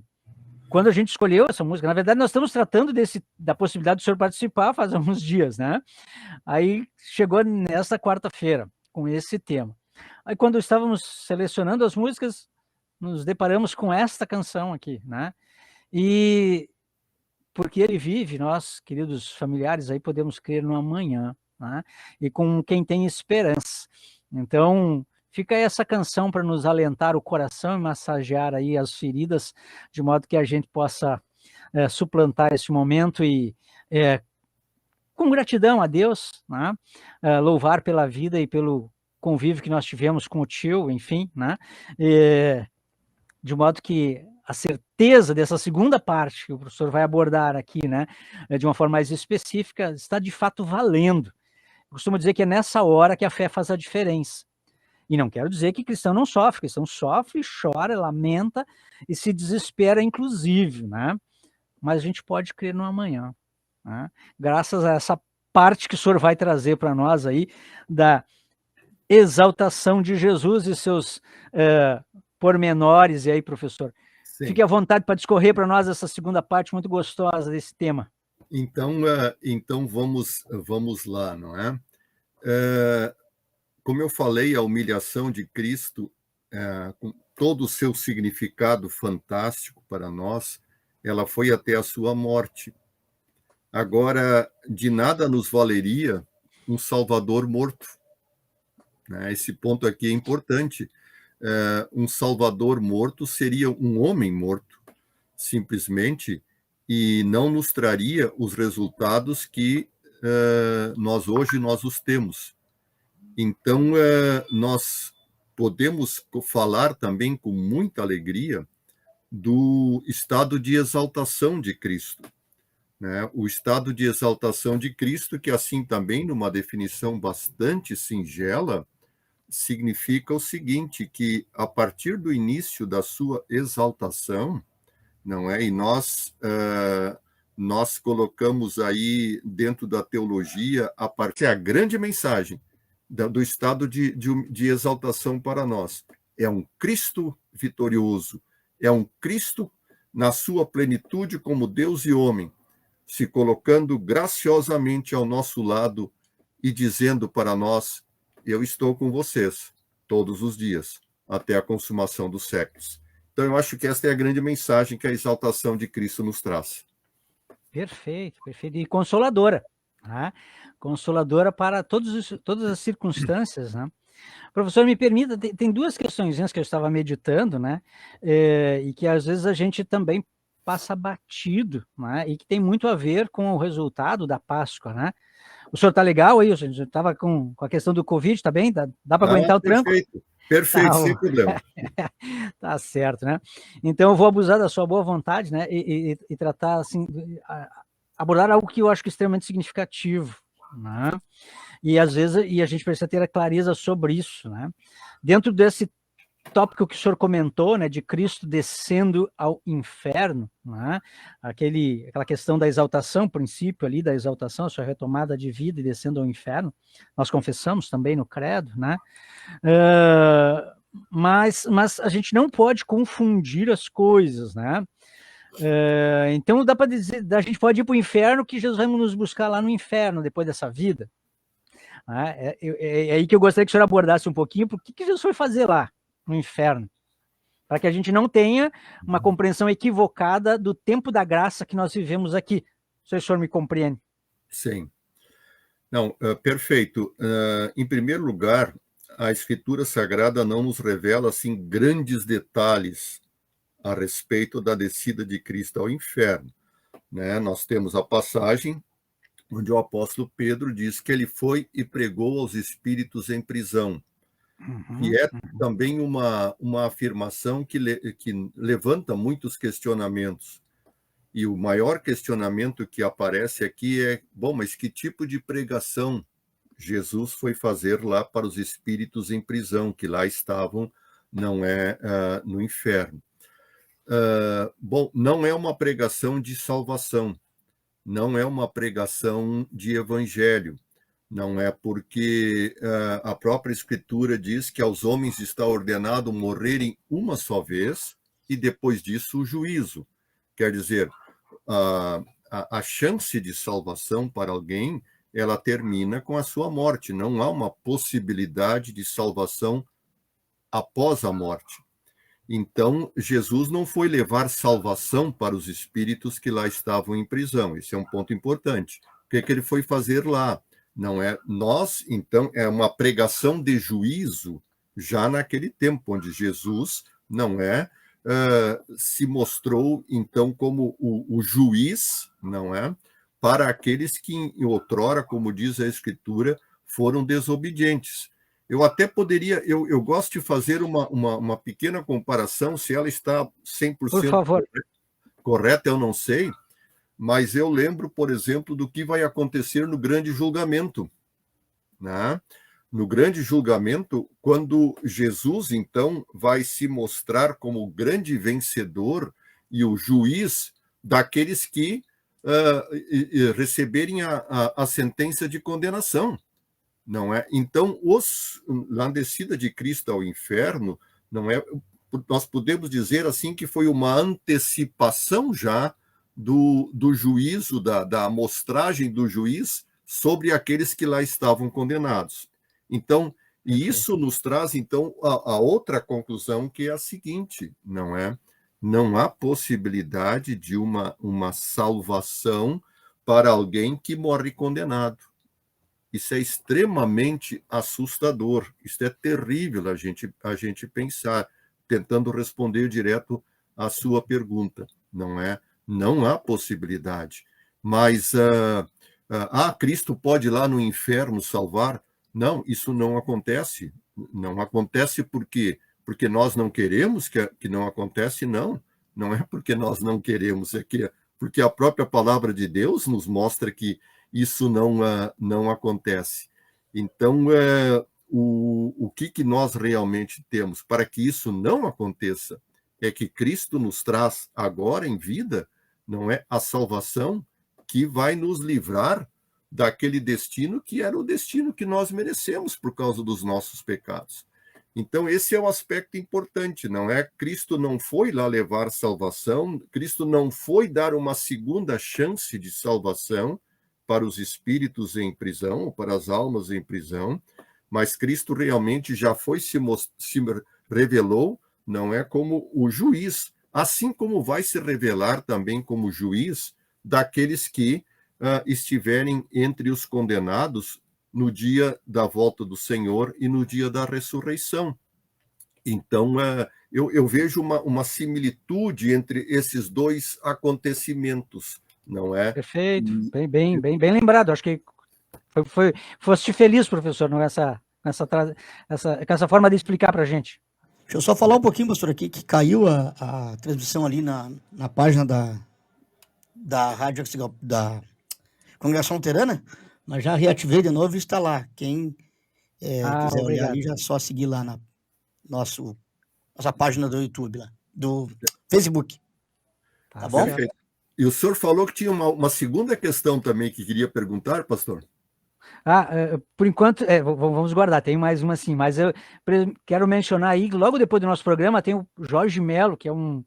quando a gente escolheu essa música, na verdade nós estamos tratando da possibilidade do senhor participar faz alguns dias, né? Aí chegou nessa quarta-feira com esse tema. Aí quando estávamos selecionando as músicas, nos deparamos com esta canção aqui, né? E porque Ele vive, nós, queridos familiares, aí podemos crer no amanhã, né? E com quem tem esperança. Então, fica aí essa canção para nos alentar o coração e massagear aí as feridas, de modo que a gente possa suplantar esse momento e, com gratidão a Deus, né, louvar pela vida e pelo convívio que nós tivemos com o tio, enfim, né, de modo que a certeza dessa segunda parte que o professor vai abordar aqui, né, de uma forma mais específica, está de fato valendo. Eu costumo dizer que é nessa hora que a fé faz a diferença. E não quero dizer que cristão não sofre, cristão sofre, chora, lamenta e se desespera, inclusive, né? Mas a gente pode crer no amanhã, né? Graças a essa parte que o senhor vai trazer para nós aí, da exaltação de Jesus e seus pormenores. E aí, professor, Sim. fique à vontade para discorrer para nós essa segunda parte muito gostosa desse tema. Então vamos lá, não é? Como eu falei, a humilhação de Cristo, com todo o seu significado fantástico para nós, ela foi até a sua morte. Agora, de nada nos valeria um Salvador morto, né? Esse ponto aqui é importante. Um Salvador morto seria um homem morto, simplesmente, e não nos traria os resultados que nós hoje os temos. Então, nós podemos falar também com muita alegria do estado de exaltação de Cristo, né? O estado de exaltação de Cristo, que assim também, numa definição bastante singela, significa o seguinte, que a partir do início da sua exaltação, não é? E nós colocamos aí dentro da teologia a grande mensagem do estado de exaltação para nós. É um Cristo vitorioso, é um Cristo na sua plenitude como Deus e homem, se colocando graciosamente ao nosso lado e dizendo para nós: eu estou com vocês todos os dias, até a consumação dos séculos. Então, eu acho que esta é a grande mensagem que a exaltação de Cristo nos traz. Perfeito, perfeito. E consoladora, né? Consoladora para todas as circunstâncias, né? Professor, me permita, tem duas questões que eu estava meditando, né? E que às vezes a gente também passa batido, né? E que tem muito a ver com o resultado da Páscoa, né? O senhor está legal aí? O senhor estava com a questão do Covid, está bem? Dá para aguentar o tranco? Perfeito, sem problema. Tá certo, né? Então eu vou abusar da sua boa vontade, né? E tratar, assim, abordar algo que eu acho que é extremamente significativo, né? E às vezes a gente precisa ter a clareza sobre isso, né? Dentro desse tópico que o senhor comentou, né, de Cristo descendo ao inferno, né? Aquela questão da exaltação, o princípio ali da exaltação, a sua retomada de vida e descendo ao inferno, nós confessamos também no credo, né? Mas a gente não pode confundir as coisas, né? Então dá para dizer, a gente pode ir para o inferno, que Jesus vai nos buscar lá no inferno depois dessa vida. É aí que eu gostaria que o senhor abordasse um pouquinho, porque que Jesus foi fazer lá no inferno, para que a gente não tenha uma compreensão equivocada do tempo da graça que nós vivemos aqui. Se o senhor me compreende. Sim. Não, perfeito. Em primeiro lugar, a Escritura Sagrada não nos revela assim grandes detalhes a respeito da descida de Cristo ao inferno, né? Nós temos a passagem onde o apóstolo Pedro diz que ele foi e pregou aos espíritos em prisão. E é também uma afirmação que levanta muitos questionamentos. E o maior questionamento que aparece aqui é: bom, mas que tipo de pregação Jesus foi fazer lá para os espíritos em prisão, que lá estavam, não é no inferno? Bom, não é uma pregação de salvação, não é uma pregação de evangelho, não é, porque a própria Escritura diz que aos homens está ordenado morrerem uma só vez e depois disso o juízo. Quer dizer, a chance de salvação para alguém, ela termina com a sua morte. Não há uma possibilidade de salvação após a morte. Então, Jesus não foi levar salvação para os espíritos que lá estavam em prisão. Esse é um ponto importante. O que ele foi fazer lá? Não é nós, então, é uma pregação de juízo já naquele tempo, onde Jesus não é se mostrou, então, como o juiz, não é? Para aqueles que, em outrora, como diz a Escritura, foram desobedientes. Eu até poderia, eu gosto de fazer uma pequena comparação, se ela está 100% Por favor. correta, eu não sei, mas eu lembro, por exemplo, do que vai acontecer no grande julgamento, né? No grande julgamento, quando Jesus, então, vai se mostrar como o grande vencedor e o juiz daqueles que receberem a sentença de condenação, não é? Então, na descida de Cristo ao inferno, não é? Nós podemos dizer assim que foi uma antecipação já do juízo, da amostragem do juiz sobre aqueles que lá estavam condenados. Então, e isso nos traz, então, a outra conclusão, que é a seguinte, não é? Não há possibilidade de uma salvação para alguém que morre condenado. Isso é extremamente assustador, isso é terrível a gente pensar, tentando responder direto à sua pergunta, não é? Não há possibilidade. Mas, Cristo pode ir lá no inferno salvar? Não, isso não acontece. Não acontece porque nós não queremos que não acontece, não. Não é porque nós não queremos, porque a própria palavra de Deus nos mostra que isso não acontece. Então, o que nós realmente temos para que isso não aconteça é que Cristo nos traz agora em vida, não é, a salvação que vai nos livrar daquele destino que era o destino que nós merecemos por causa dos nossos pecados. Então, esse é o aspecto importante, não é? Cristo não foi lá levar salvação, Cristo não foi dar uma segunda chance de salvação para os espíritos em prisão, ou para as almas em prisão, mas Cristo realmente já se revelou, não é, como o juiz, assim como vai se revelar também como juiz daqueles que estiverem entre os condenados no dia da volta do Senhor e no dia da ressurreição. Então, eu vejo uma similitude entre esses dois acontecimentos, não é? Perfeito, bem lembrado. Acho que foste feliz, professor, com essa forma de explicar para a gente. Deixa eu só falar um pouquinho, pastor, aqui, que caiu a transmissão ali na página da rádio, da Congregação Luterana, mas já reativei de novo e está lá. Quem quiser olhar ali, já é só seguir lá na nossa página do YouTube, lá, do Facebook. Tá bom? Perfeito. E o senhor falou que tinha uma segunda questão também que queria perguntar, pastor? Por enquanto, vamos guardar, tem mais uma sim, mas eu quero mencionar aí, logo depois do nosso programa, tem o Jorge Melo, que é um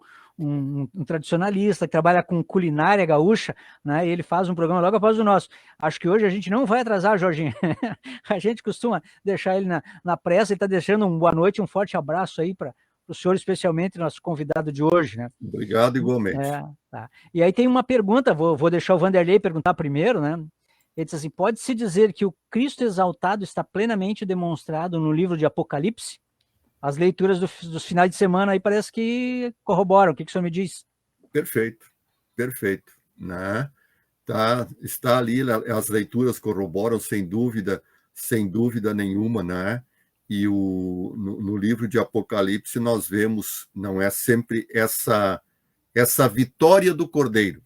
tradicionalista, que trabalha com culinária gaúcha, né? E ele faz um programa logo após o nosso. Acho que hoje a gente não vai atrasar, Jorginho. A gente costuma deixar ele na pressa, ele está deixando uma boa noite, um forte abraço aí para o senhor, especialmente nosso convidado de hoje, né? Obrigado, igualmente. Tá. E aí tem uma pergunta, vou deixar o Vanderlei perguntar primeiro, né? Ele diz assim, pode-se dizer que o Cristo exaltado está plenamente demonstrado no livro de Apocalipse? As leituras dos finais de semana aí parece que corroboram. O que o senhor me diz? Perfeito. Né? Está ali, as leituras corroboram sem dúvida nenhuma, né? E no livro de Apocalipse nós vemos, não é, sempre essa vitória do Cordeiro,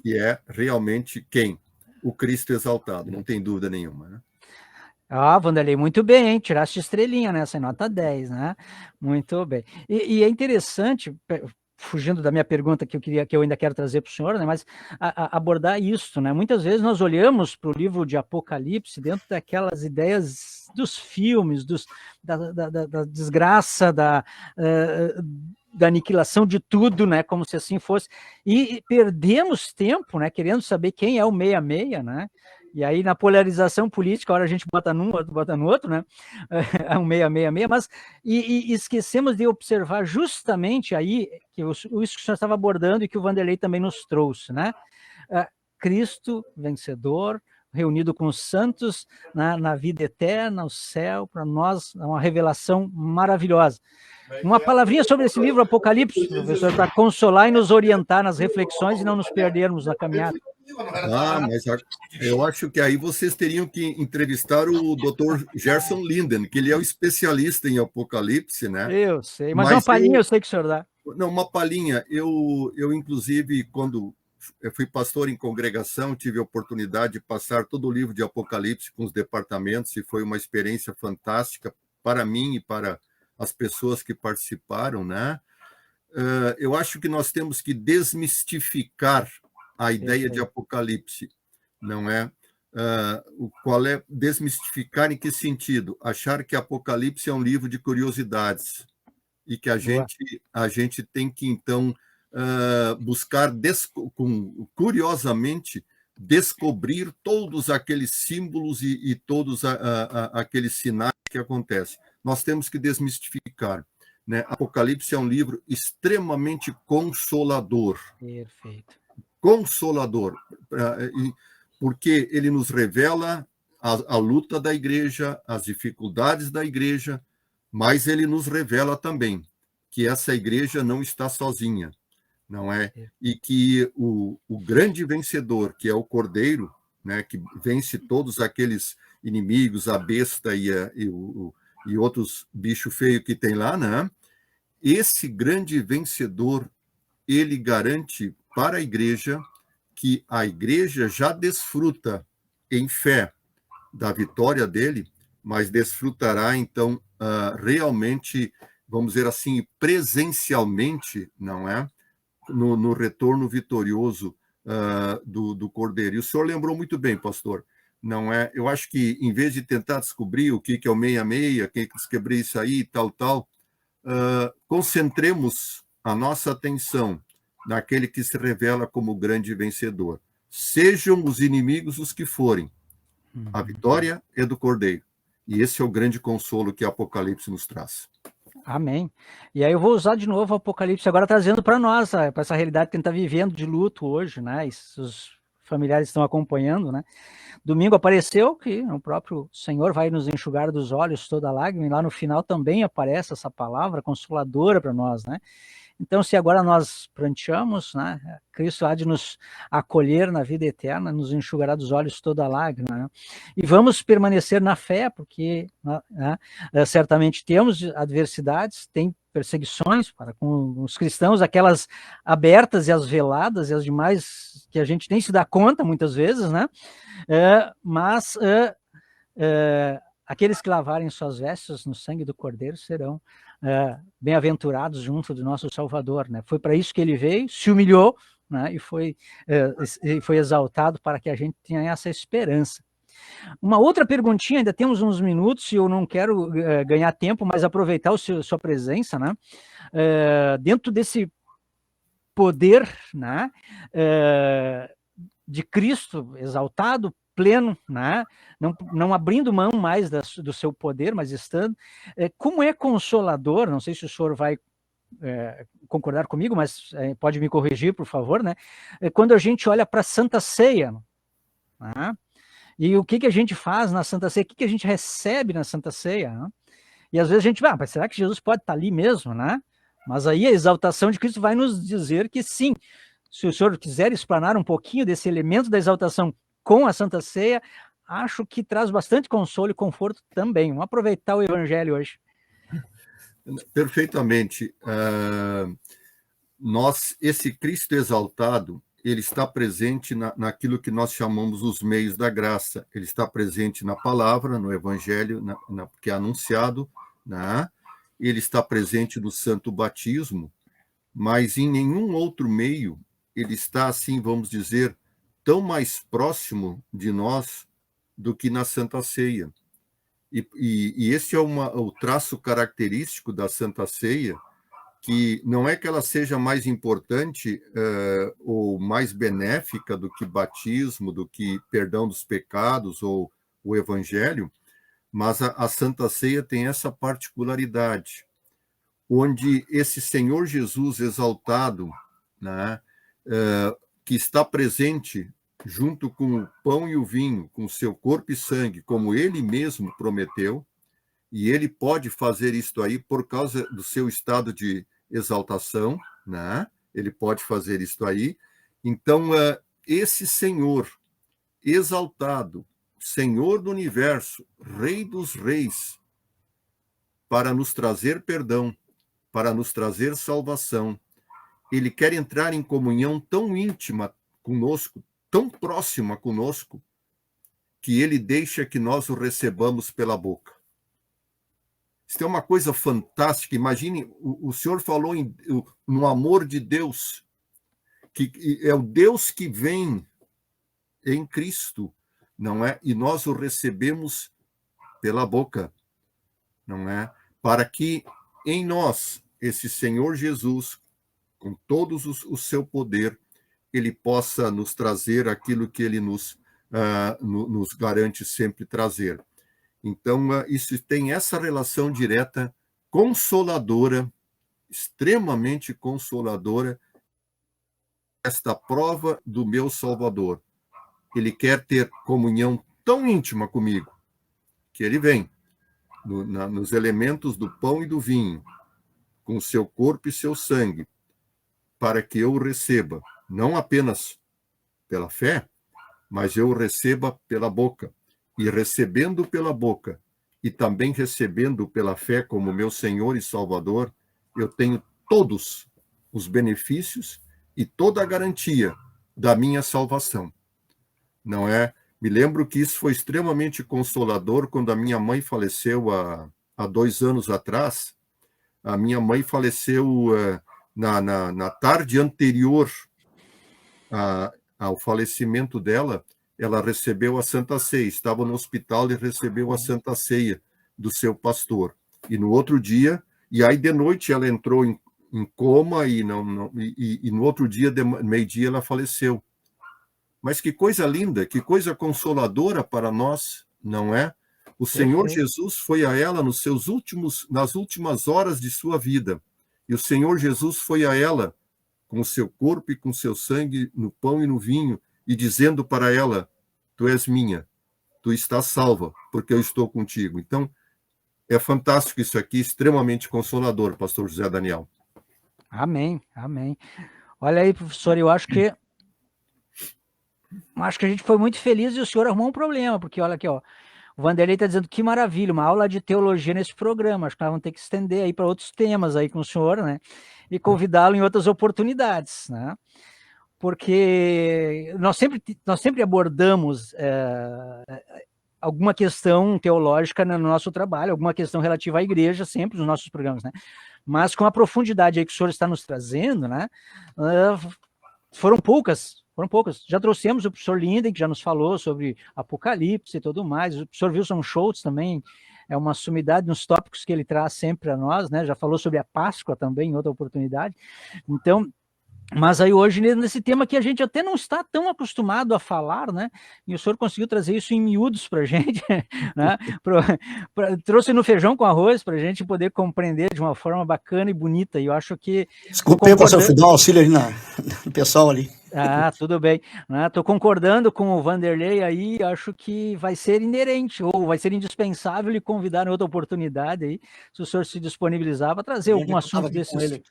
que é realmente quem? O Cristo exaltado, não tem dúvida nenhuma, né? Vanderlei, muito bem, hein? Tiraste estrelinha nessa nota 10, né? Muito bem. E é interessante, fugindo da minha pergunta que eu ainda quero trazer para o senhor, né? Mas abordar isso, né? Muitas vezes nós olhamos para o livro de Apocalipse dentro daquelas ideias dos filmes, da desgraça, da aniquilação de tudo, né? Como se assim fosse. E perdemos tempo, né? Querendo saber quem é o 66, né? E aí, na polarização política, a hora a gente bota num, bota no outro, né? É um 666, mas e esquecemos de observar justamente aí que isso que o senhor estava abordando e que o Vanderlei também nos trouxe, né? Cristo vencedor, reunido com os santos na vida eterna, o céu, para nós é uma revelação maravilhosa. Uma palavrinha sobre esse livro Apocalipse, professor, para consolar e nos orientar nas reflexões e não nos perdermos na caminhada. Mas eu acho que aí vocês teriam que entrevistar o Dr. Gerson Linden, que ele é o especialista em Apocalipse, né? Eu sei, mas uma palhinha eu sei que o senhor dá. Não, uma palhinha. Eu inclusive, quando eu fui pastor em congregação, tive a oportunidade de passar todo o livro de Apocalipse com os departamentos, e foi uma experiência fantástica para mim e para as pessoas que participaram, né? Eu acho que nós temos que desmistificar a ideia de Apocalipse, não é? Qual é desmistificar em que sentido? Achar que Apocalipse é um livro de curiosidades e que a gente tem que, então, buscar, curiosamente, descobrir todos aqueles símbolos e todos aqueles sinais que acontecem. Nós temos que desmistificar, né? Apocalipse é um livro extremamente consolador. Perfeito. Consolador, porque ele nos revela a luta da igreja, as dificuldades da igreja, mas ele nos revela também que essa igreja não está sozinha, não é? E que o grande vencedor, que é o Cordeiro, né, que vence todos aqueles inimigos, a besta e outros bichos feios que tem lá, né? Esse grande vencedor, ele garante para a igreja que a igreja já desfruta em fé da vitória dele, mas desfrutará, então, realmente, vamos dizer assim, presencialmente, não é? No retorno vitorioso do Cordeiro. E o senhor lembrou muito bem, pastor, não é? Eu acho que, em vez de tentar descobrir o que é o 66, quem que descobriu isso aí, tal, concentremos a nossa atenção naquele que se revela como o grande vencedor. Sejam os inimigos os que forem, a vitória é do Cordeiro. E esse é o grande consolo que o Apocalipse nos traz. Amém. E aí eu vou usar de novo o Apocalipse agora trazendo para nós, para essa realidade que a gente está vivendo de luto hoje, né? E os familiares estão acompanhando, né? Domingo apareceu que o próprio Senhor vai nos enxugar dos olhos toda lágrima, e lá no final também aparece essa palavra consoladora para nós, né? Então, se agora nós pranteamos, né, Cristo há de nos acolher na vida eterna, nos enxugará dos olhos toda lágrima, né? E vamos permanecer na fé, porque certamente temos adversidades, tem perseguições para com os cristãos, aquelas abertas e as veladas e as demais que a gente nem se dá conta muitas vezes, né? Mas aqueles que lavarem suas vestes no sangue do Cordeiro serão bem-aventurados junto do nosso Salvador, né? Foi para isso que ele veio, se humilhou, né? E foi exaltado para que a gente tenha essa esperança. Uma outra perguntinha, ainda temos uns minutos e eu não quero ganhar tempo, mas aproveitar sua presença, né? Dentro desse poder, né? De Cristo exaltado, pleno, né? Não abrindo mão mais do seu poder, mas estando. Como é consolador, não sei se o senhor vai concordar comigo, mas pode me corrigir, por favor, né? Quando a gente olha para a Santa Ceia, né? E o que a gente faz na Santa Ceia, o que a gente recebe na Santa Ceia, né? E às vezes a gente vai, mas será que Jesus pode estar ali mesmo, né? Mas aí a exaltação de Cristo vai nos dizer que sim. Se o senhor quiser explanar um pouquinho desse elemento da exaltação com a Santa Ceia, acho que traz bastante consolo e conforto também. Vamos aproveitar o Evangelho hoje. Perfeitamente. Esse Cristo exaltado, ele está presente naquilo que nós chamamos os meios da graça. Ele está presente na palavra, no Evangelho, que é anunciado, né? Ele está presente no santo batismo, mas em nenhum outro meio ele está, assim, vamos dizer, tão mais próximo de nós do que na Santa Ceia. E esse é o traço característico da Santa Ceia, que não é que ela seja mais importante ou mais benéfica do que batismo, do que perdão dos pecados ou o Evangelho, mas a Santa Ceia tem essa particularidade, onde esse Senhor Jesus exaltado, né, que está presente junto com o pão e o vinho, com seu corpo e sangue, como ele mesmo prometeu, e ele pode fazer isto aí por causa do seu estado de exaltação, né? Ele pode fazer isto aí. Então, esse Senhor exaltado, Senhor do universo, Rei dos reis, para nos trazer perdão, para nos trazer salvação, ele quer entrar em comunhão tão íntima conosco, tão próxima conosco, que ele deixa que nós o recebamos pela boca. Isso é uma coisa fantástica. Imagine, o Senhor falou no amor de Deus, que é o Deus que vem em Cristo, não é? E nós o recebemos pela boca, não é? Para que em nós, esse Senhor Jesus, com todos o seu poder, ele possa nos trazer aquilo que ele nos garante sempre trazer. Então, isso tem essa relação direta, consoladora, extremamente consoladora, esta prova do meu Salvador. Ele quer ter comunhão tão íntima comigo, que ele vem nos elementos do pão e do vinho, com seu corpo e seu sangue, para que eu o receba, não apenas pela fé, mas eu o receba pela boca. E recebendo pela boca, e também recebendo pela fé como meu Senhor e Salvador, eu tenho todos os benefícios e toda a garantia da minha salvação. Não é? Me lembro que isso foi extremamente consolador quando a minha mãe faleceu há 2 anos atrás. A minha mãe faleceu na tarde anterior ao falecimento dela. Ela recebeu a Santa Ceia, estava no hospital e recebeu a Santa Ceia do seu pastor. E no outro dia, e aí de noite ela entrou em coma e no outro dia, meio-dia, ela faleceu. Mas que coisa linda, que coisa consoladora para nós, não é? O Senhor Jesus foi a ela nas últimas horas de sua vida. E o Senhor Jesus foi a ela com o seu corpo e com o seu sangue no pão e no vinho, e dizendo para ela, tu és minha, tu estás salva, porque eu estou contigo. Então, é fantástico isso aqui, extremamente consolador, pastor José Daniel. Amém, amém. Olha aí, professor, eu acho que a gente foi muito feliz e o senhor arrumou um problema, porque olha aqui, ó, o Vanderlei está dizendo que maravilha, uma aula de teologia nesse programa, acho que nós vamos ter que estender aí para outros temas aí com o senhor, né, e convidá-lo em outras oportunidades, né, porque nós sempre abordamos alguma questão teológica no nosso trabalho, alguma questão relativa à igreja, sempre nos nossos programas, né? Mas com a profundidade aí que o senhor está nos trazendo, né? Foram poucas. Já trouxemos o professor Linden, que já nos falou sobre Apocalipse e tudo mais. O professor Wilson Schultz também é uma sumidade nos tópicos que ele traz sempre a nós, né? Já falou sobre a Páscoa também em outra oportunidade. Então, mas aí hoje, nesse tema que a gente até não está tão acostumado a falar, né? E o senhor conseguiu trazer isso em miúdos para a gente, né? Trouxe no feijão com arroz para a gente poder compreender de uma forma bacana e bonita. E eu acho que... Desculpe, pastor, fui dar um auxílio ali no pessoal ali. Tudo bem. Estou concordando com o Vanderlei aí, acho que vai ser inerente, ou vai ser indispensável lhe convidar em outra oportunidade aí, se o senhor se disponibilizar para trazer algum assunto desses.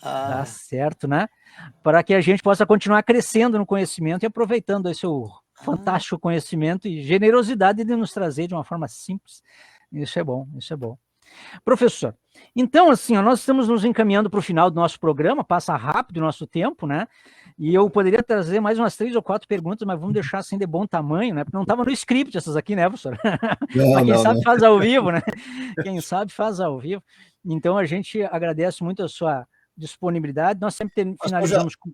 Tá certo, né? Para que a gente possa continuar crescendo no conhecimento e aproveitando esse seu fantástico conhecimento e generosidade de nos trazer de uma forma simples. Isso é bom, isso é bom. Professor, então assim, nós estamos nos encaminhando para o final do nosso programa, passa rápido o nosso tempo, né? E eu poderia trazer mais umas 3 ou 4 perguntas, mas vamos deixar assim de bom tamanho, né? Porque não estava no script essas aqui, né, professor? Mas quem sabe faz ao vivo, né? Quem sabe faz ao vivo. Então a gente agradece muito a sua disponibilidade. Nós sempre finalizamos com...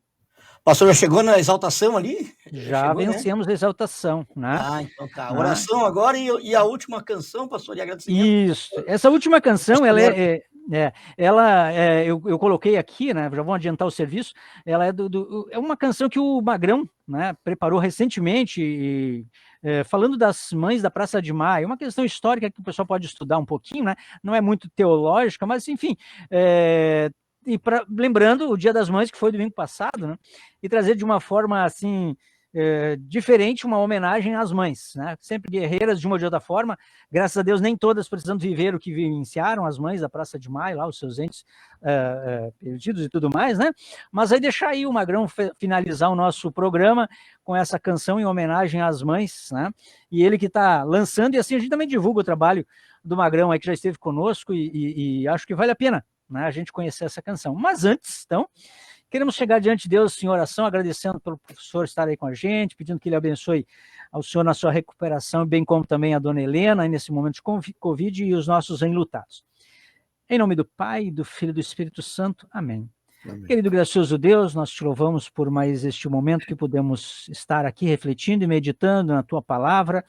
Pastor, já chegou na exaltação ali? Já vencemos, né? A exaltação, né? Então tá. Oração agora e a última canção, pastor, e agradecimento. Isso. Essa última canção, ela eu coloquei aqui, né? Já vou adiantar o serviço. Ela é uma canção que o Magrão, né, preparou recentemente, falando das mães da Praça de Maio, uma questão histórica que o pessoal pode estudar um pouquinho, né? Não é muito teológica, mas enfim. Lembrando o Dia das Mães, que foi domingo passado, né? E trazer de uma forma assim diferente, uma homenagem às mães, né? Sempre guerreiras de uma ou de outra forma. Graças a Deus, nem todas precisando viver o que vivenciaram as mães da Praça de Maio, lá, os seus entes perdidos e tudo mais, né? Mas aí deixar aí o Magrão finalizar o nosso programa com essa canção em homenagem às mães, né? E ele que está lançando, e assim a gente também divulga o trabalho do Magrão aí, que já esteve conosco, e acho que vale a pena, né, a gente conhecer essa canção. Mas antes, então, queremos chegar diante de Deus em oração, agradecendo pelo professor estar aí com a gente, pedindo que ele abençoe ao senhor na sua recuperação, bem como também a dona Helena, aí nesse momento de Covid, e os nossos enlutados. Em nome do Pai, do Filho e do Espírito Santo. Amém. Amém. Querido gracioso Deus, nós te louvamos por mais este momento que podemos estar aqui refletindo e meditando na tua palavra.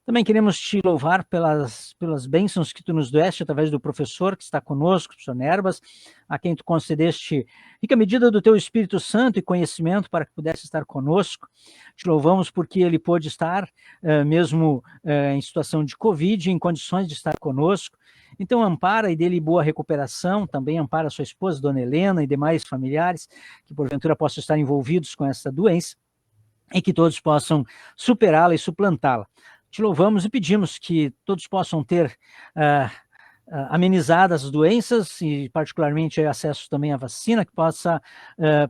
Também queremos te louvar pelas bênçãos que tu nos deste através do professor que está conosco, o professor Nerbas, a quem tu concedeste rica medida do teu Espírito Santo e conhecimento para que pudesse estar conosco. Te louvamos porque ele pôde estar, mesmo em situação de Covid, em condições de estar conosco. Então ampara e dê-lhe boa recuperação, também ampara a sua esposa, dona Helena, e demais familiares que porventura possam estar envolvidos com essa doença e que todos possam superá-la e suplantá-la. Te louvamos e pedimos que todos possam ter amenizadas as doenças e particularmente acesso também à vacina, que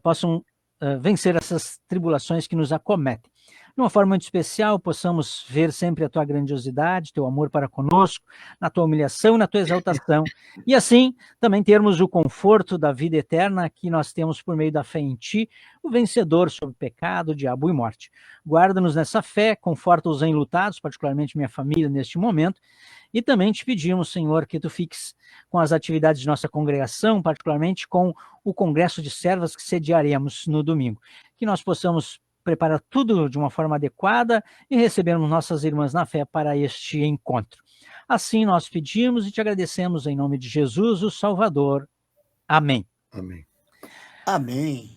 possam vencer essas tribulações que nos acometem. De uma forma muito especial, possamos ver sempre a tua grandiosidade, teu amor para conosco, na tua humilhação, na tua exaltação, e assim também termos o conforto da vida eterna que nós temos por meio da fé em ti, o vencedor sobre pecado, diabo e morte. Guarda-nos nessa fé, conforta os enlutados, particularmente minha família neste momento, e também te pedimos, Senhor, que tu fiques com as atividades de nossa congregação, particularmente com o congresso de servas que sediaremos no domingo, que nós possamos preparar tudo de uma forma adequada e recebermos nossas irmãs na fé para este encontro. Assim nós pedimos e te agradecemos em nome de Jesus, o Salvador. Amém. Amém. Amém.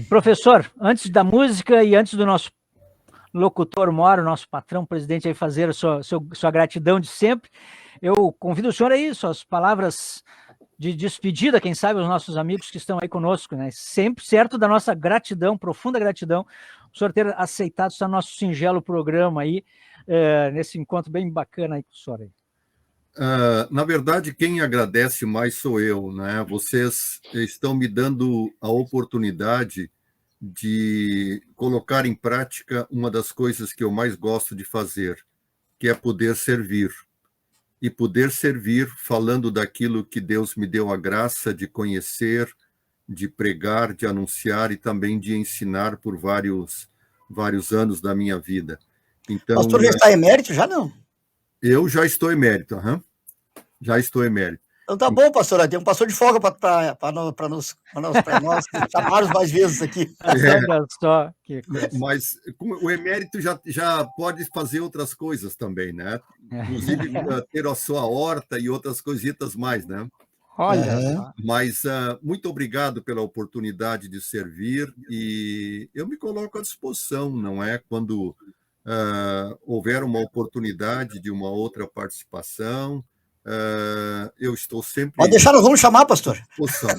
Professor, antes da música e antes do nosso locutor Moro, nosso patrão, presidente, aí fazer a sua gratidão de sempre, eu convido o senhor aí, suas palavras de despedida, quem sabe, aos nossos amigos que estão aí conosco, né? Sempre certo da nossa gratidão, profunda gratidão, o senhor ter aceitado estar no nosso singelo programa aí, nesse encontro bem bacana aí com o senhor aí. Na verdade, quem agradece mais sou eu, né? Vocês estão me dando a oportunidade de colocar em prática uma das coisas que eu mais gosto de fazer, que é poder servir. E poder servir falando daquilo que Deus me deu a graça de conhecer, de pregar, de anunciar e também de ensinar por vários anos da minha vida. Então, pastor já está emérito? Já não? Eu já estou emérito, já estou emérito. Então tá bom, pastor, tem um pastor de folga para nós chamarmos mais vezes aqui. Olha só que coisa. Mas o emérito já pode fazer outras coisas também, né? Inclusive ter a sua horta e outras coisitas mais, né? Olha. Mas muito obrigado pela oportunidade de servir e eu me coloco à disposição, não é? Quando houver uma oportunidade de uma outra participação, eu estou sempre... Pode deixar, nós vamos chamar, pastor.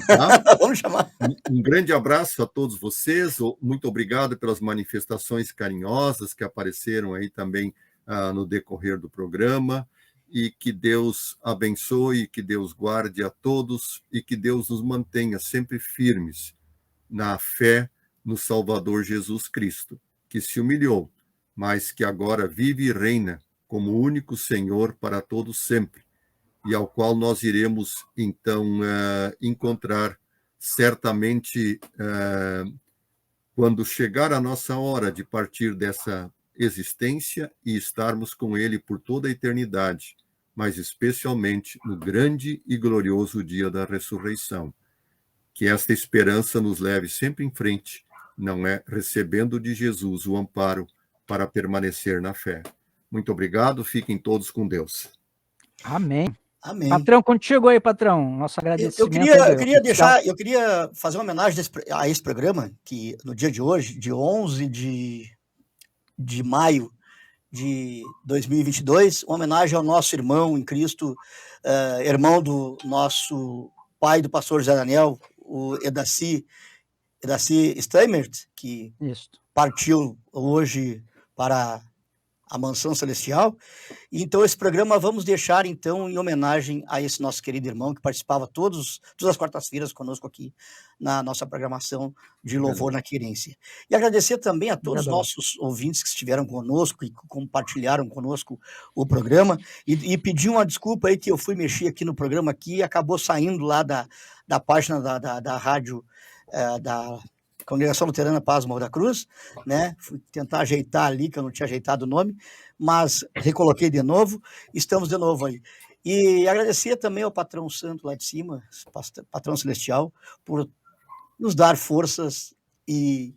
Tá? Vamos chamar. Um grande abraço a todos vocês, muito obrigado pelas manifestações carinhosas que apareceram aí também no decorrer do programa, e que Deus abençoe, que Deus guarde a todos e que Deus nos mantenha sempre firmes na fé no Salvador Jesus Cristo, que se humilhou, mas que agora vive e reina como único Senhor para todos sempre, e ao qual nós iremos, então, encontrar certamente quando chegar a nossa hora de partir dessa existência e estarmos com Ele por toda a eternidade, mas especialmente no grande e glorioso dia da ressurreição. Que esta esperança nos leve sempre em frente, não é? Recebendo de Jesus o amparo para permanecer na fé. Muito obrigado, fiquem todos com Deus. Amém. Amém. Patrão, contigo aí, patrão. Nosso agradecimento. Eu queria fazer uma homenagem a esse programa, que no dia de hoje, de 11 de maio de 2022, uma homenagem ao nosso irmão em Cristo, irmão do nosso pai, do pastor José Daniel, o Edaci Iraci Steimert, que Isso. partiu hoje para a Mansão Celestial. Então, esse programa vamos deixar, então, em homenagem a esse nosso querido irmão que participava todas as quartas-feiras conosco aqui na nossa programação de Louvor na Querência. E agradecer também a todos os nossos ouvintes que estiveram conosco e que compartilharam conosco o programa e pedir uma desculpa aí que eu fui mexer aqui no programa aqui e acabou saindo lá da página da rádio da Congregação Luterana Paz Morro da Cruz, né? Fui tentar ajeitar ali, que eu não tinha ajeitado o nome, mas recoloquei de novo, estamos de novo aí. E agradecer também ao patrão santo lá de cima, patrão celestial, por nos dar forças e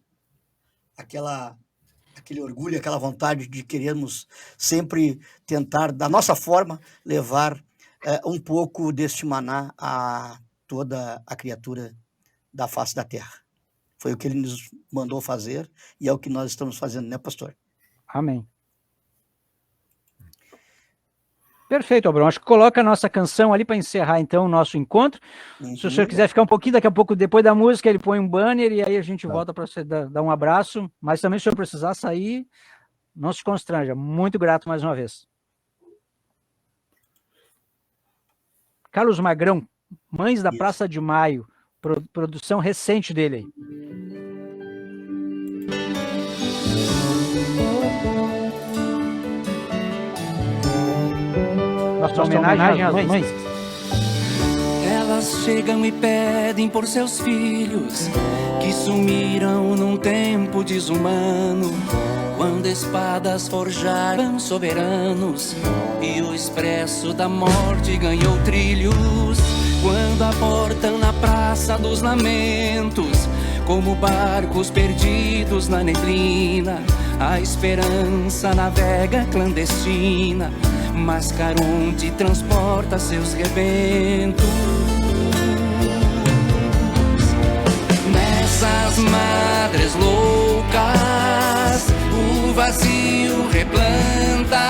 aquele orgulho, aquela vontade de querermos sempre tentar, da nossa forma, levar um pouco deste maná a toda a criatura da face da terra. Foi o que ele nos mandou fazer e é o que nós estamos fazendo, né, pastor? Amém. Perfeito, Abraão. Acho que coloca a nossa canção ali para encerrar, então, o nosso encontro. Se o senhor quiser ficar um pouquinho, daqui a pouco, depois da música, ele põe um banner e aí a gente volta para você dar um abraço. Mas também, se o senhor precisar sair, não se constranja. Muito grato mais uma vez. Carlos Magrão, Mães da Praça de Maio. Produção recente dele aí. Nossa homenagem às mães. Elas chegam e pedem por seus filhos que sumiram num tempo desumano, quando espadas forjaram soberanos e o expresso da morte ganhou trilhos. Quando aportam na praça dos lamentos, como barcos perdidos na neblina, a esperança navega clandestina, mas Caronte transporta seus rebentos. Nessas madres loucas, o vazio replanta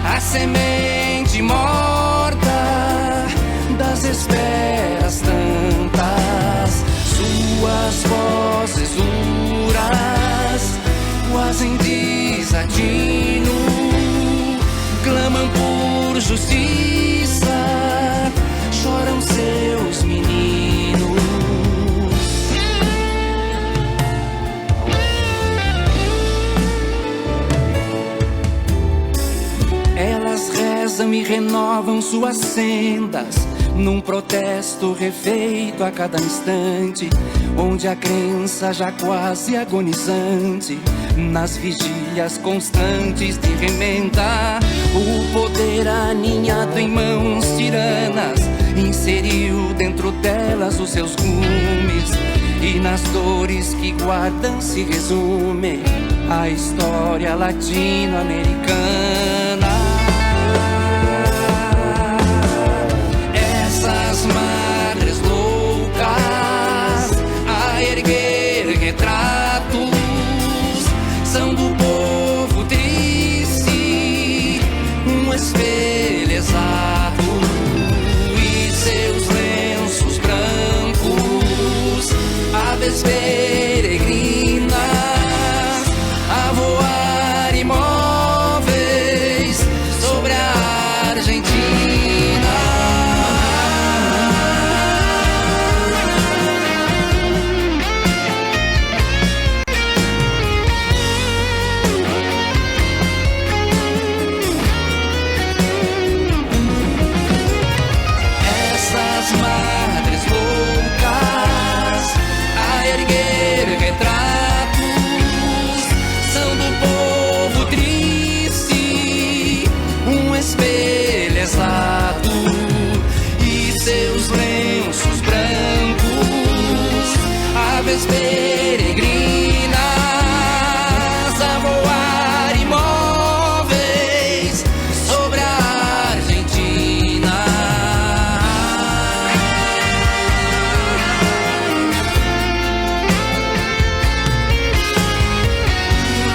a semente morta das esperas tantas. Suas vozes duras, quase em desatino, clamam por justiça, choram seus meninos. Elas rezam e renovam suas sendas, num protesto refeito a cada instante, onde a crença já quase agonizante, nas vigílias constantes de remenda, o poder aninhado em mãos tiranas inseriu dentro delas os seus gumes, e nas dores que guardam se resume a história latino-americana. Madres loucas a erguer retratos são do povo triste, um espelho exato, e seus lenços brancos, aves peregrinas a voar imóveis sobre a Argentina. Peregrinas a voar imóveis sobre a Argentina.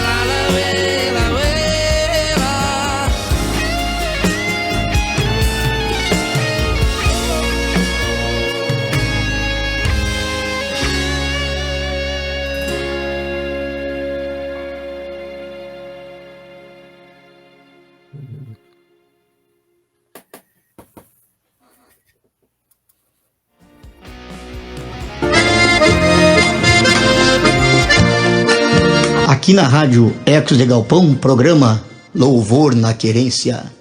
La la la la. aqui na Rádio Ecos de Galpão, programa Louvor na Querência.